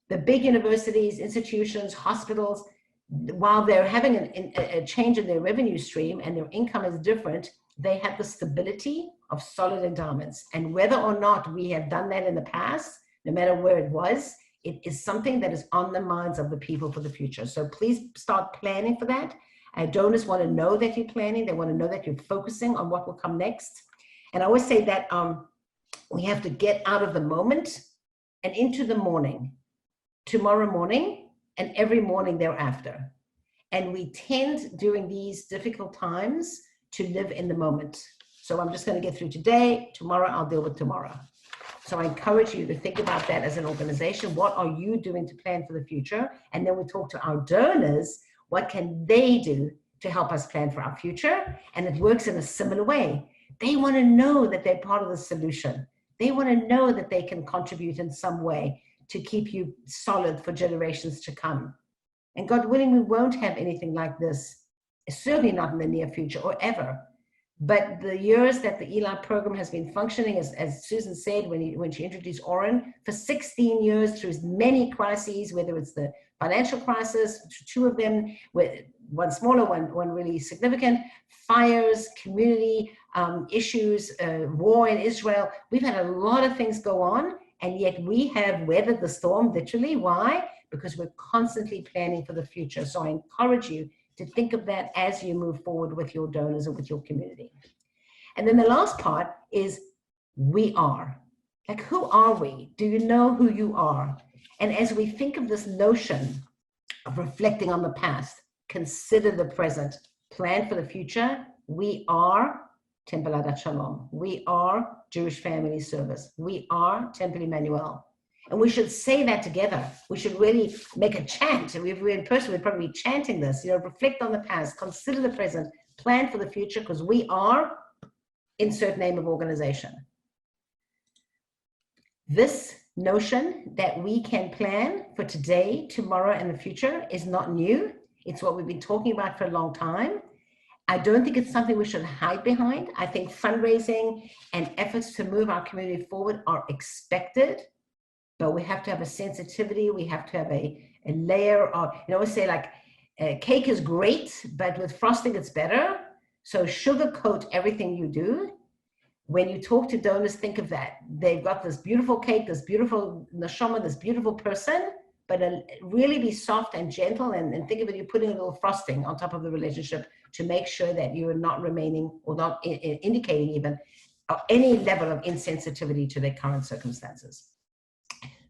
The big universities, institutions, hospitals, while they're having a change in their revenue stream and their income is different, they have the stability of solid endowments. And whether or not we have done that in the past, no matter where it was, it is something that is on the minds of the people for the future. So please start planning for that. Donors want to know that you're planning. They want to know that you're focusing on what will come next. And I always say that we have to get out of the moment and into the morning, tomorrow morning, and every morning thereafter. And we tend during these difficult times to live in the moment. So I'm just going to get through today. Tomorrow, I'll deal with tomorrow. So I encourage you to think about that as an organization. What are you doing to plan for the future? And then we talk to our donors. What can they do to help us plan for our future? And it works in a similar way. They want to know that they're part of the solution. They want to know that they can contribute in some way to keep you solid for generations to come. And God willing, we won't have anything like this, certainly not in the near future or ever. But the years that the ELI program has been functioning, as Susan said when she introduced Oren, for 16 years through many crises, whether it's the financial crisis, two of them, one smaller, one really significant, fires, community issues, war in Israel. We've had a lot of things go on, and yet we have weathered the storm, literally. Why? Because we're constantly planning for the future. So I encourage you to think of that as you move forward with your donors and with your community. And then the last part is we are. Like, who are we? Do you know who you are? And as we think of this notion of reflecting on the past, consider the present, plan for the future, we are Temple Adat Shalom. We are Jewish Family Service. We are Temple Emmanuel. And we should say that together. We should really make a chant. And if we're in person, we'd probably be chanting this. Reflect on the past, consider the present, plan for the future, because we are, insert name of organization. This notion that we can plan for today, tomorrow, and the future is not new. It's what we've been talking about for a long time. I don't think it's something we should hide behind. I think fundraising and efforts to move our community forward are expected. But we have to have a sensitivity. We have to have a layer of, we say like, cake is great, but with frosting, it's better. So sugarcoat everything you do. When you talk to donors, think of that. They've got this beautiful cake, this beautiful neshama, this beautiful person, but really be soft and gentle, and think of it, you're putting a little frosting on top of the relationship to make sure that you are not remaining or not indicating even any level of insensitivity to their current circumstances.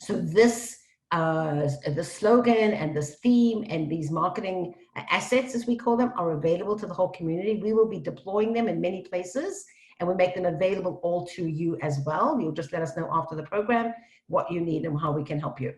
So this, the slogan and this theme and these marketing assets, as we call them, are available to the whole community. We will be deploying them in many places, and we make them available all to you as well. You'll just let us know after the program what you need and how we can help you.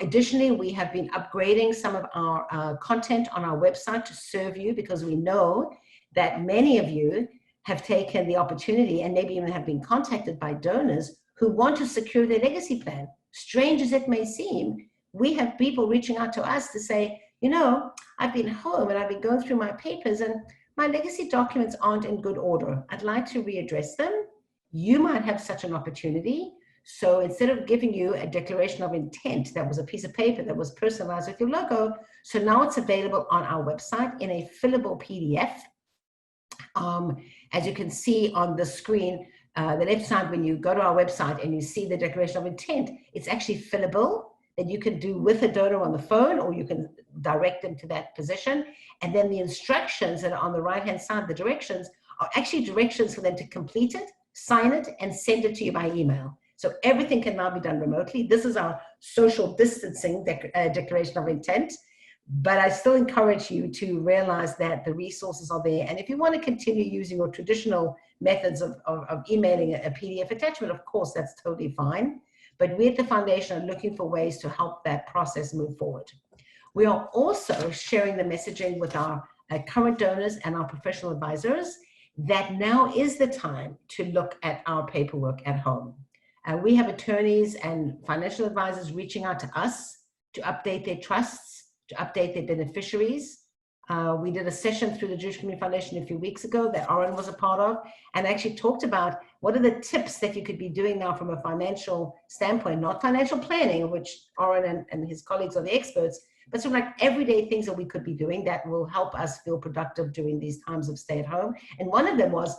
Additionally, we have been upgrading some of our content on our website to serve you, because we know that many of you have taken the opportunity and maybe even have been contacted by donors who want to secure their legacy plan. Strange as it may seem, we have people reaching out to us to say, I've been home and I've been going through my papers and my legacy documents aren't in good order. I'd like to readdress them. You might have such an opportunity. So instead of giving you a declaration of intent that was a piece of paper that was personalized with your logo, so now it's available on our website in a fillable PDF. As you can see on the screen, the left side, when you go to our website and you see the declaration of intent, it's actually fillable, that you can do with a donor on the phone, or you can direct them to that position. And then the instructions that are on the right-hand side, the directions, are actually directions for them to complete it, sign it, and send it to you by email. So everything can now be done remotely. This is our social distancing declaration of intent. But I still encourage you to realize that the resources are there. And if you want to continue using your traditional methods of emailing a PDF attachment, of course, that's totally fine. But we at the foundation are looking for ways to help that process move forward. We are also sharing the messaging with our current donors and our professional advisors that now is the time to look at our paperwork at home. We have attorneys and financial advisors reaching out to us to update their trusts, to update their beneficiaries. We did a session through the Jewish Community Foundation a few weeks ago that Oren was a part of, and actually talked about what are the tips that you could be doing now from a financial standpoint, not financial planning, which Oren and his colleagues are the experts, but sort of like everyday things that we could be doing that will help us feel productive during these times of stay at home. And one of them was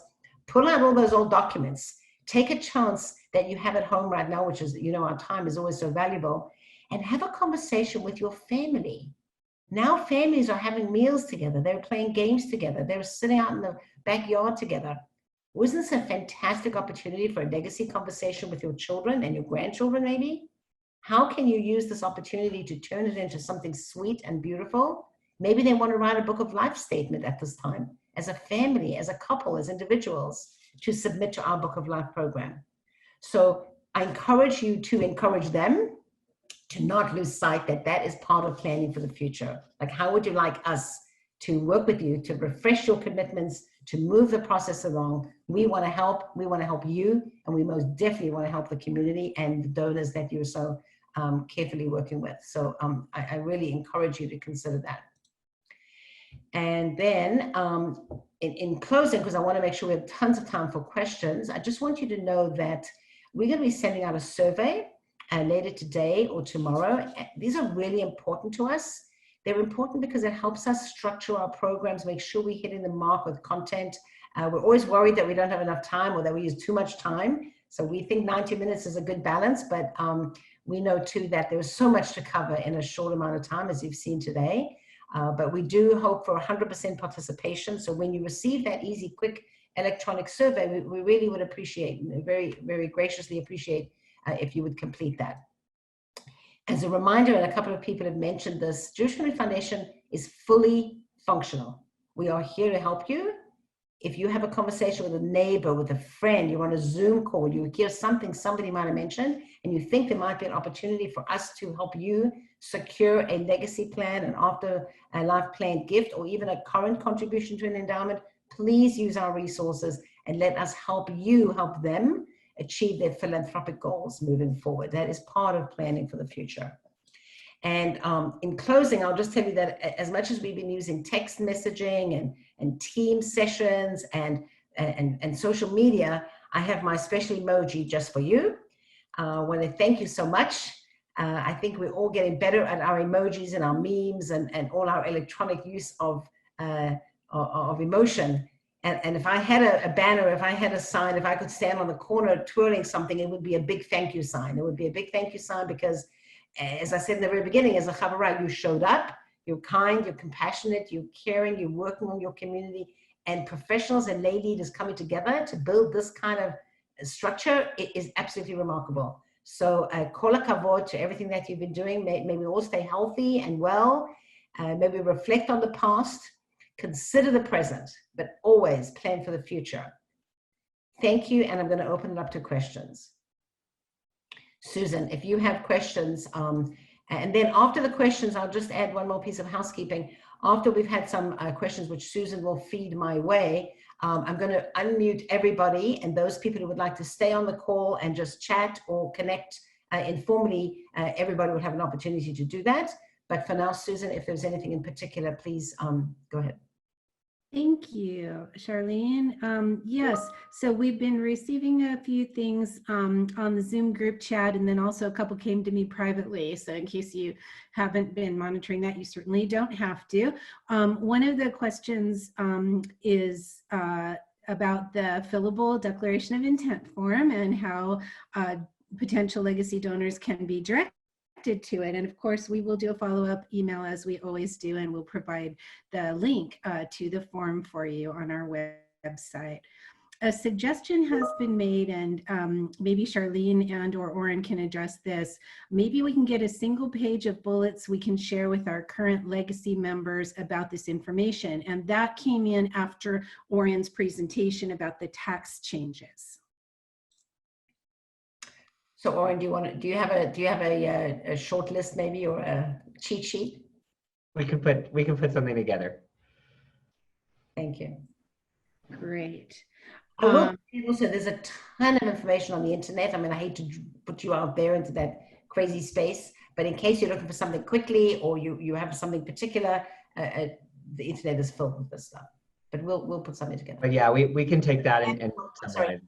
pull out all those old documents, take a chance that you have at home right now, which is, our time is always so valuable, and have a conversation with your family. Now families are having meals together. They're playing games together. They're sitting out in the backyard together. Wasn't this a fantastic opportunity for a legacy conversation with your children and your grandchildren maybe? How can you use this opportunity to turn it into something sweet and beautiful? Maybe they want to write a book of life statement at this time, as a family, as a couple, as individuals, to submit to our book of life program. So I encourage you to encourage them to not lose sight that that is part of planning for the future. Like, how would you like us to work with you to refresh your commitments, to move the process along? We want to help you, and we most definitely want to help the community and the donors that you're so carefully working with. So I really encourage you to consider that. And then in closing, because I want to make sure we have tons of time for questions, I just want you to know that we're going to be sending out a survey later today or tomorrow. These are really important to us. They're important because it helps us structure our programs, make sure we're hitting the mark with content. We're always worried that we don't have enough time or that we use too much time. So we think 90 minutes is a good balance, but we know too that there's so much to cover in a short amount of time, as you've seen today. But we do hope for 100% participation. So when you receive that easy, quick electronic survey, we really would appreciate, very, very graciously appreciate if you would complete that. As a reminder, and a couple of people have mentioned this, Jewish Community Foundation is fully functional. We are here to help you. If you have a conversation with a neighbor, with a friend, you're on a Zoom call, you hear something somebody might have mentioned, and you think there might be an opportunity for us to help you secure a legacy plan, an after-life plan gift, or even a current contribution to an endowment, please use our resources and let us help you help them achieve their philanthropic goals moving forward. That is part of planning for the future. And in closing, I'll just tell you that as much as we've been using text messaging and team sessions and social media, I have my special emoji just for you. I want to thank you so much. I think we're all getting better at our emojis and our memes and all our electronic use of emotion. And if I had a banner, if I had a sign, if I could stand on the corner twirling something, it would be a big thank you sign. It would be a big thank you sign because, as I said in the very beginning, as a Chavara, you showed up, you're kind, you're compassionate, you're caring, you're working on your community, and professionals and lay leaders coming together to build this kind of structure, it is absolutely remarkable. So kol hakavod to everything that you've been doing. May we all stay healthy and well. Maybe reflect on the past, consider the present, but always plan for the future. Thank you, and I'm going to open it up to questions. Susan, if you have questions, and then after the questions, I'll just add one more piece of housekeeping. After we've had some questions, which Susan will feed my way, I'm going to unmute everybody, and those people who would like to stay on the call and just chat or connect informally, everybody will have an opportunity to do that. But for now, Susan, if there's anything in particular, please go ahead. Thank you, Charlene. Yes, so we've been receiving a few things on the Zoom group chat, and then also a couple came to me privately. So in case you haven't been monitoring that, you certainly don't have to. One of the questions is about the fillable declaration of intent form and how potential legacy donors can be directed to it. And of course, we will do a follow-up email as we always do, and we'll provide the link to the form for you on our website. A suggestion has been made, and maybe Charlene and or Oren can address this. Maybe we can get a single page of bullets we can share with our current legacy members about this information. And that came in after Oren's presentation about the tax changes. So, Oren, do you have a short list maybe, or a cheat sheet? We can put something together. Thank you. Great. I will also, there's a ton of information on the internet. I mean, I hate to put you out there into that crazy space, but in case you're looking for something quickly or you have something particular, the internet is filled with this stuff. But we'll put something together. But yeah, we can take that and sorry.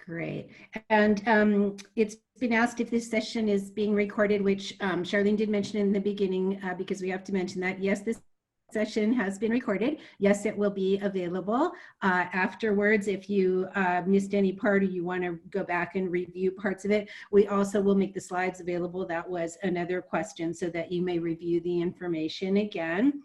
Great. And it's been asked if this session is being recorded, which Charlene did mention in the beginning, because we have to mention that. Yes, this session has been recorded. Yes, it will be available afterwards. If you missed any part or you want to go back and review parts of it, we also will make the slides available. That was another question, so that you may review the information again.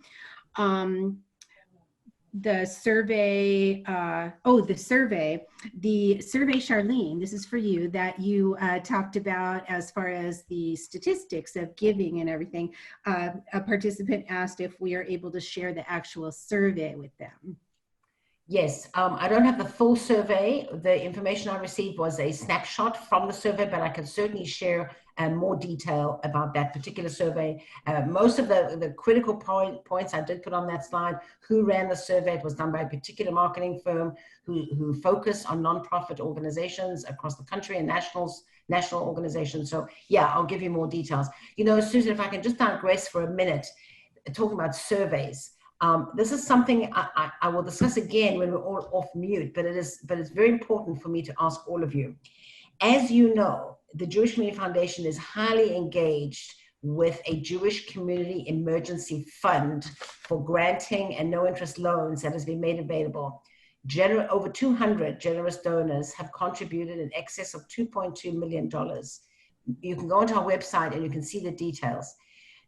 The survey, the survey, Charlene, this is for you, that you talked about as far as the statistics of giving and everything. A participant asked if we are able to share the actual survey with them. Yes, I don't have the full survey. The information I received was a snapshot from the survey, but I can certainly share more detail about that particular survey. Most of the critical points I did put on that slide: who ran the survey. It was done by a particular marketing firm who focus on nonprofit organizations across the country and national organizations. So yeah, I'll give you more details. You know, Susan, if I can just digress for a minute, talking about surveys. This is something I will discuss again when we're all off mute, but it's very important for me to ask all of you. As you know, the Jewish Community Foundation is highly engaged with a Jewish Community Emergency Fund for granting and no interest loans that has been made available. Over 200 generous donors have contributed in excess of $2.2 million. You can go onto our website and you can see the details.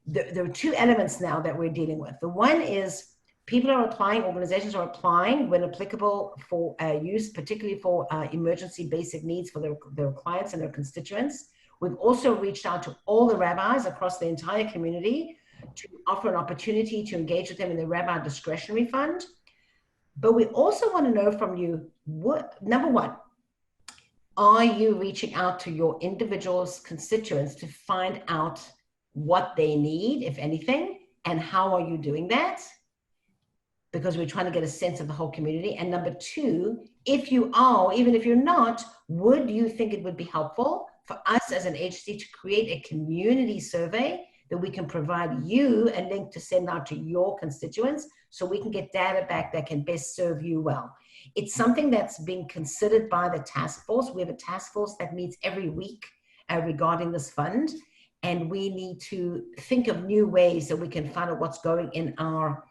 There are two elements now that we're dealing with. The one is people are applying, organizations are applying when applicable for use, particularly for emergency basic needs for their clients and their constituents. We've also reached out to all the rabbis across the entire community to offer an opportunity to engage with them in the Rabbi Discretionary Fund. But we also want to know from you, number one, are you reaching out to your individuals' constituents to find out what they need, if anything, and how are you doing that? Because we're trying to get a sense of the whole community. And number two, if you are, even if you're not, would you think it would be helpful for us as an agency to create a community survey that we can provide you a link to send out to your constituents so we can get data back that can best serve you well? It's something that's being considered by the task force. We have a task force that meets every week regarding this fund. And we need to think of new ways that we can find out what's going in our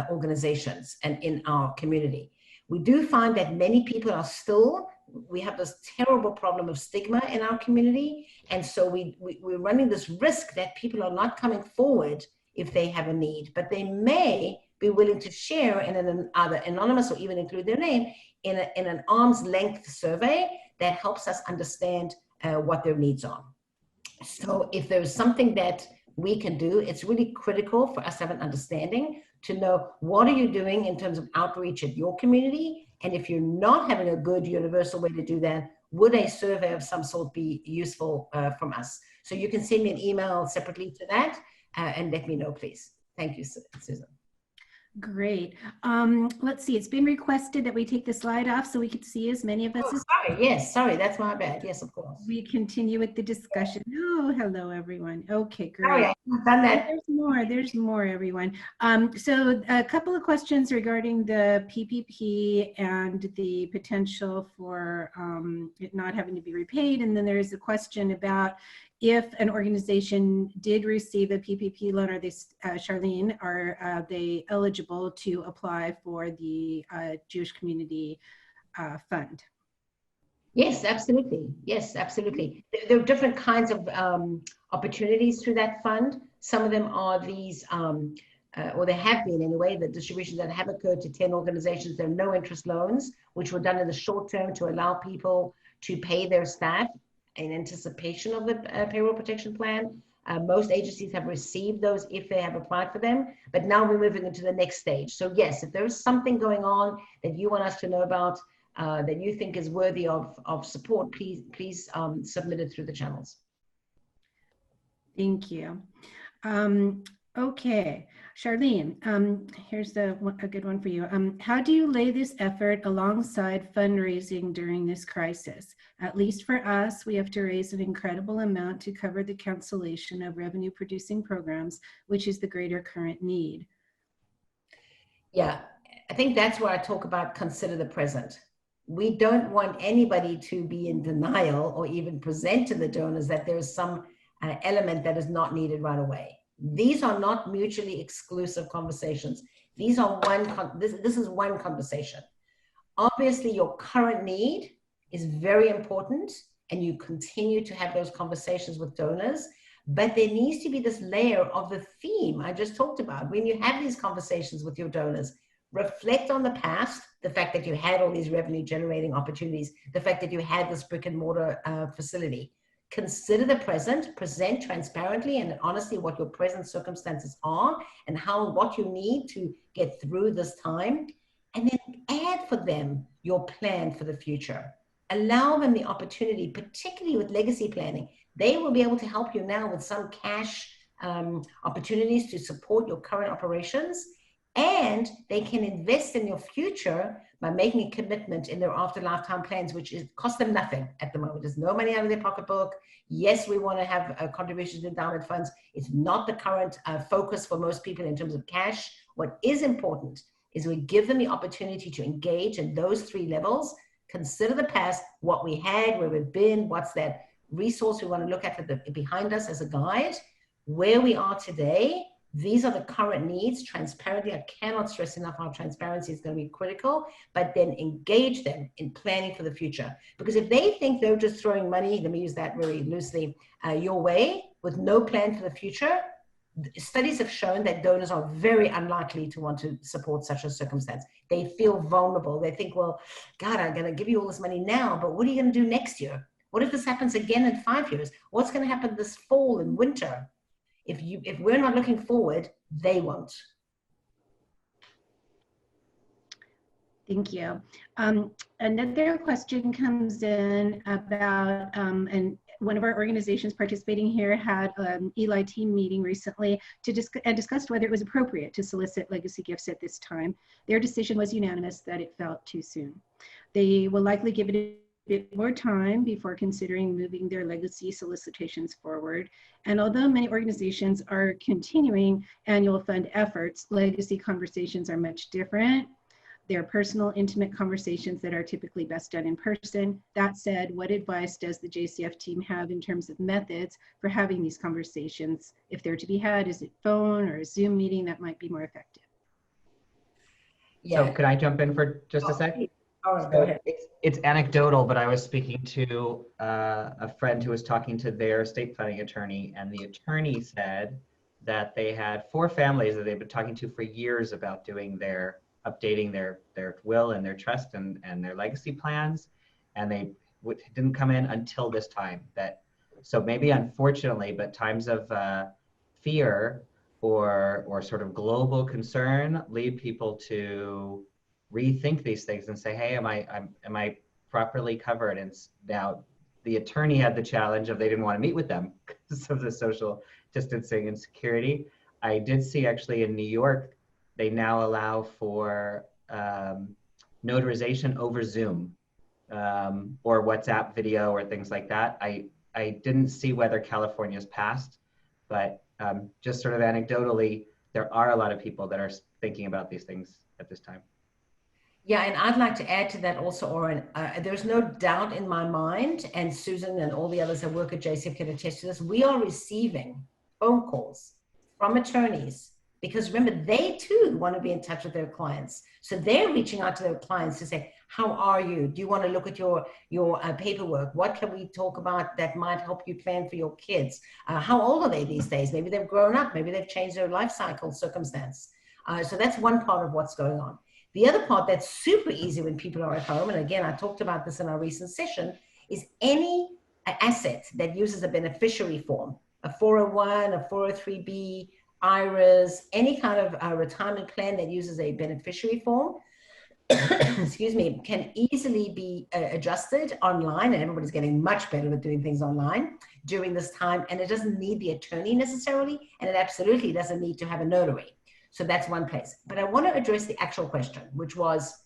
organizations and in our community. We do find that many people are still, we have this terrible problem of stigma in our community. And so we're running this risk that people are not coming forward if they have a need, but they may be willing to share in an either anonymous or even include their name in an arm's length survey that helps us understand what their needs are. So if there's something that we can do, it's really critical for us to have an understanding to know what are you doing in terms of outreach at your community. And if you're not having a good universal way to do that, would a survey of some sort be useful from us? So you can send me an email separately to that and let me know, please. Thank you, Susan. Great. Let's see, it's been requested that we take the slide off so we could see as many of us as Sorry, yes, sorry, that's my bad. Yes, of course. we continue with the discussion. Oh, hello, everyone. Okay, great. Sorry, I've done that. There's more, everyone. So a couple of questions regarding the PPP and the potential for it not having to be repaid. And then there's a question about if an organization did receive a PPP loan, are they, Charlene, are they eligible to apply for the Jewish Community Fund? Yes, absolutely. Yes, absolutely. There are different kinds of opportunities through that fund. Some of them are these, or there have been anyway, the distributions that have occurred to 10 organizations. There are no interest loans, which were done in the short term to allow people to pay their staff in anticipation of the payroll protection plan. Most agencies have received those if they have applied for them, but now we're moving into the next stage. So yes, if there's something going on that you want us to know about, that you think is worthy of support, please submit it through the channels. Thank you. Okay, Charlene, here's a good one for you. How do you lay this effort alongside fundraising during this crisis? At least for us, we have to raise an incredible amount to cover the cancellation of revenue producing programs, which is the greater current need. Yeah, I think that's where I talk about consider the present. We don't want anybody to be in denial or even present to the donors that there's some element that is not needed right away. These are not mutually exclusive conversations. These are this is one conversation. Obviously, your current need is very important and you continue to have those conversations with donors, but there needs to be this layer of the theme I just talked about. When you have these conversations with your donors, reflect on the past, the fact that you had all these revenue generating opportunities, the fact that you had this brick and mortar facility. Consider the present, present transparently and honestly what your present circumstances are and what you need to get through this time, and then add for them your plan for the future. Allow them the opportunity, particularly with legacy planning. They will be able to help you now with some cash opportunities to support your current operations, and they can invest in your future by making a commitment in their after lifetime plans, which cost them nothing at the moment. There's no money out of their pocketbook. Yes, we want to have contributions to endowment funds. It's not the current focus for most people in terms of cash What is important is we give them the opportunity to engage in those 3 levels, consider the past, what we had, where we've been, what's that resource we want to look at behind us as a guide, where we are today. These are the current needs. Transparently, I cannot stress enough how transparency is going to be critical, but then engage them in planning for the future. Because if they think they're just throwing money, let me use that very loosely, your way with no plan for the future, studies have shown that donors are very unlikely to want to support such a circumstance. They feel vulnerable. They think, well, God, I'm going to give you all this money now, but what are you going to do next year? What if this happens again in 5 years? What's going to happen this fall and winter? If we're not looking forward, they won't. Thank you. Another question comes in about, and one of our organizations participating here had an ELI team meeting recently to discussed whether it was appropriate to solicit legacy gifts at this time. Their decision was unanimous that it felt too soon. They will likely give it a bit more time before considering moving their legacy solicitations forward. And although many organizations are continuing annual fund efforts, legacy conversations are much different. They're personal, intimate conversations that are typically best done in person. That said, what advice does the JCF team have in terms of methods for having these conversations? If they're to be had, is it phone or a Zoom meeting that might be more effective? Yeah. So could I jump in for just a sec? All right, go ahead. It's anecdotal, but I was speaking to a friend who was talking to their estate planning attorney, and the attorney said that they had 4 families that they've been talking to for years about doing updating their will and their trust and their legacy plans, and they didn't come in until this time. So maybe unfortunately, but times of fear or sort of global concern lead people to rethink these things and say, hey, am I properly covered? And now the attorney had the challenge of they didn't want to meet with them because of the social distancing and security. I did see actually in New York, they now allow for notarization over Zoom or WhatsApp video or things like that. I didn't see whether California's passed, but just sort of anecdotally, there are a lot of people that are thinking about these things at this time. Yeah, and I'd like to add to that also, Oren, there's no doubt in my mind, and Susan and all the others that work at JCF can attest to this, we are receiving phone calls from attorneys because remember, they too want to be in touch with their clients. So they're reaching out to their clients to say, how are you? Do you want to look at your paperwork? What can we talk about that might help you plan for your kids? How old are they these days? Maybe they've grown up. Maybe they've changed their life cycle circumstance. So that's one part of what's going on. The other part that's super easy when people are at home, and again, I talked about this in our recent session, is any asset that uses a beneficiary form, a 401, a 403B, IRAs, any kind of retirement plan that uses a beneficiary form, excuse me, can easily be adjusted online, and everybody's getting much better at doing things online during this time, and it doesn't need the attorney necessarily, and it absolutely doesn't need to have a notary. So that's one place. But I want to address the actual question, which was,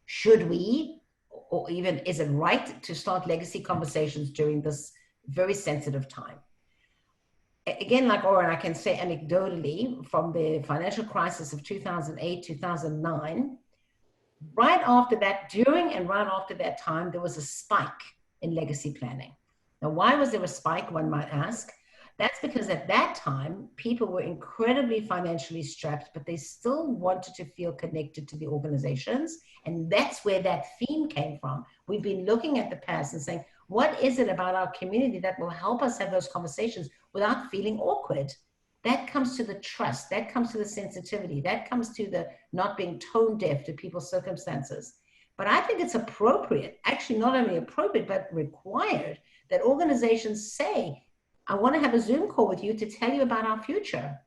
should we, or even is it right to start legacy conversations during this very sensitive time? Again, like Oren, I can say anecdotally from the financial crisis of 2008, 2009, right after that, during and right after that time, there was a spike in legacy planning. Now, why was there a spike, one might ask? That's because at that time, people were incredibly financially strapped, but they still wanted to feel connected to the organizations. And that's where that theme came from. We've been looking at the past and saying, what is it about our community that will help us have those conversations without feeling awkward? That comes to the trust, that comes to the sensitivity, that comes to the not being tone deaf to people's circumstances. But I think it's appropriate, actually not only appropriate, but required that organizations say, I want to have a Zoom call with you to tell you about our future.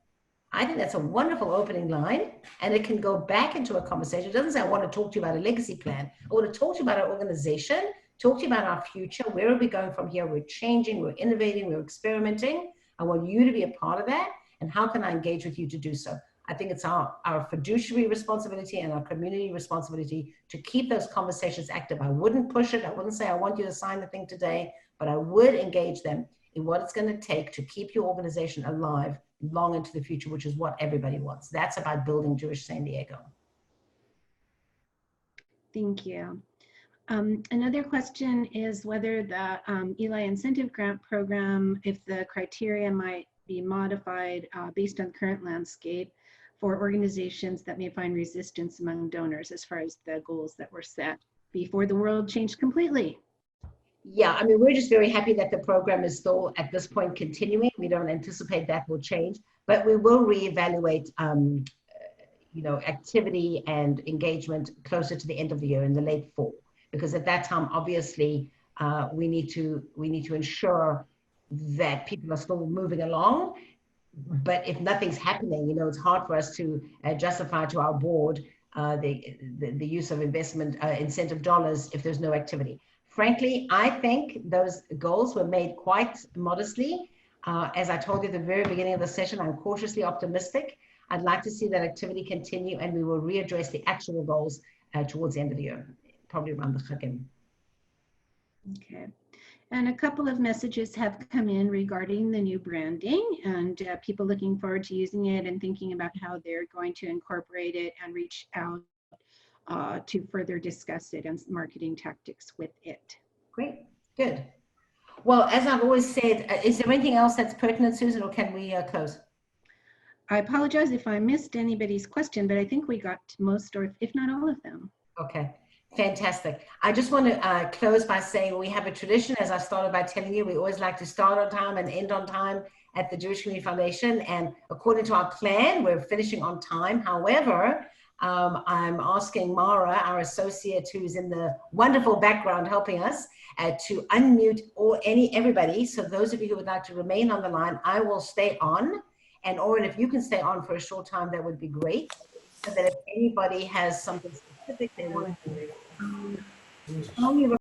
I think that's a wonderful opening line, and it can go back into a conversation. It doesn't say, I want to talk to you about a legacy plan. I want to talk to you about our organization, talk to you about our future. Where are we going from here? We're changing, we're innovating, we're experimenting. I want you to be a part of that. And how can I engage with you to do so? I think it's our fiduciary responsibility and our community responsibility to keep those conversations active. I wouldn't push it. I wouldn't say, I want you to sign the thing today, but I would engage them in what it's going to take to keep your organization alive long into the future, which is what everybody wants. That's about building Jewish San Diego. Thank you. Another question is whether the ELI Incentive Grant Program, if the criteria might be modified based on the current landscape for organizations that may find resistance among donors as far as the goals that were set before the world changed completely. Yeah, I mean, we're just very happy that the program is still at this point continuing. We don't anticipate that will change, but we will reevaluate activity and engagement closer to the end of the year in the late fall. Because at that time, obviously, we need to ensure that people are still moving along. But if nothing's happening, it's hard for us to justify to our board the use of investment incentive dollars if there's no activity. Frankly, I think those goals were made quite modestly. As I told you at the very beginning of the session, I'm cautiously optimistic. I'd like to see that activity continue, and we will readdress the actual goals towards the end of the year. Probably around the Chagim. Okay. And a couple of messages have come in regarding the new branding and people looking forward to using it and thinking about how they're going to incorporate it and reach out to further discuss it and marketing tactics with it. Great, good. Well, as I've always said, is there anything else that's pertinent, Susan, or can we close? I apologize if I missed anybody's question, but I think we got most, or if not all of them. Okay. Fantastic. I just want to close by saying we have a tradition, as I started by telling you, we always like to start on time and end on time at the Jewish Community Foundation. And according to our plan, we're finishing on time. However, I'm asking Mara, our associate who's in the wonderful background helping us, to unmute everybody. So those of you who would like to remain on the line, I will stay on. And Oren, if you can stay on for a short time, that would be great. So that if anybody has something specific they want to do,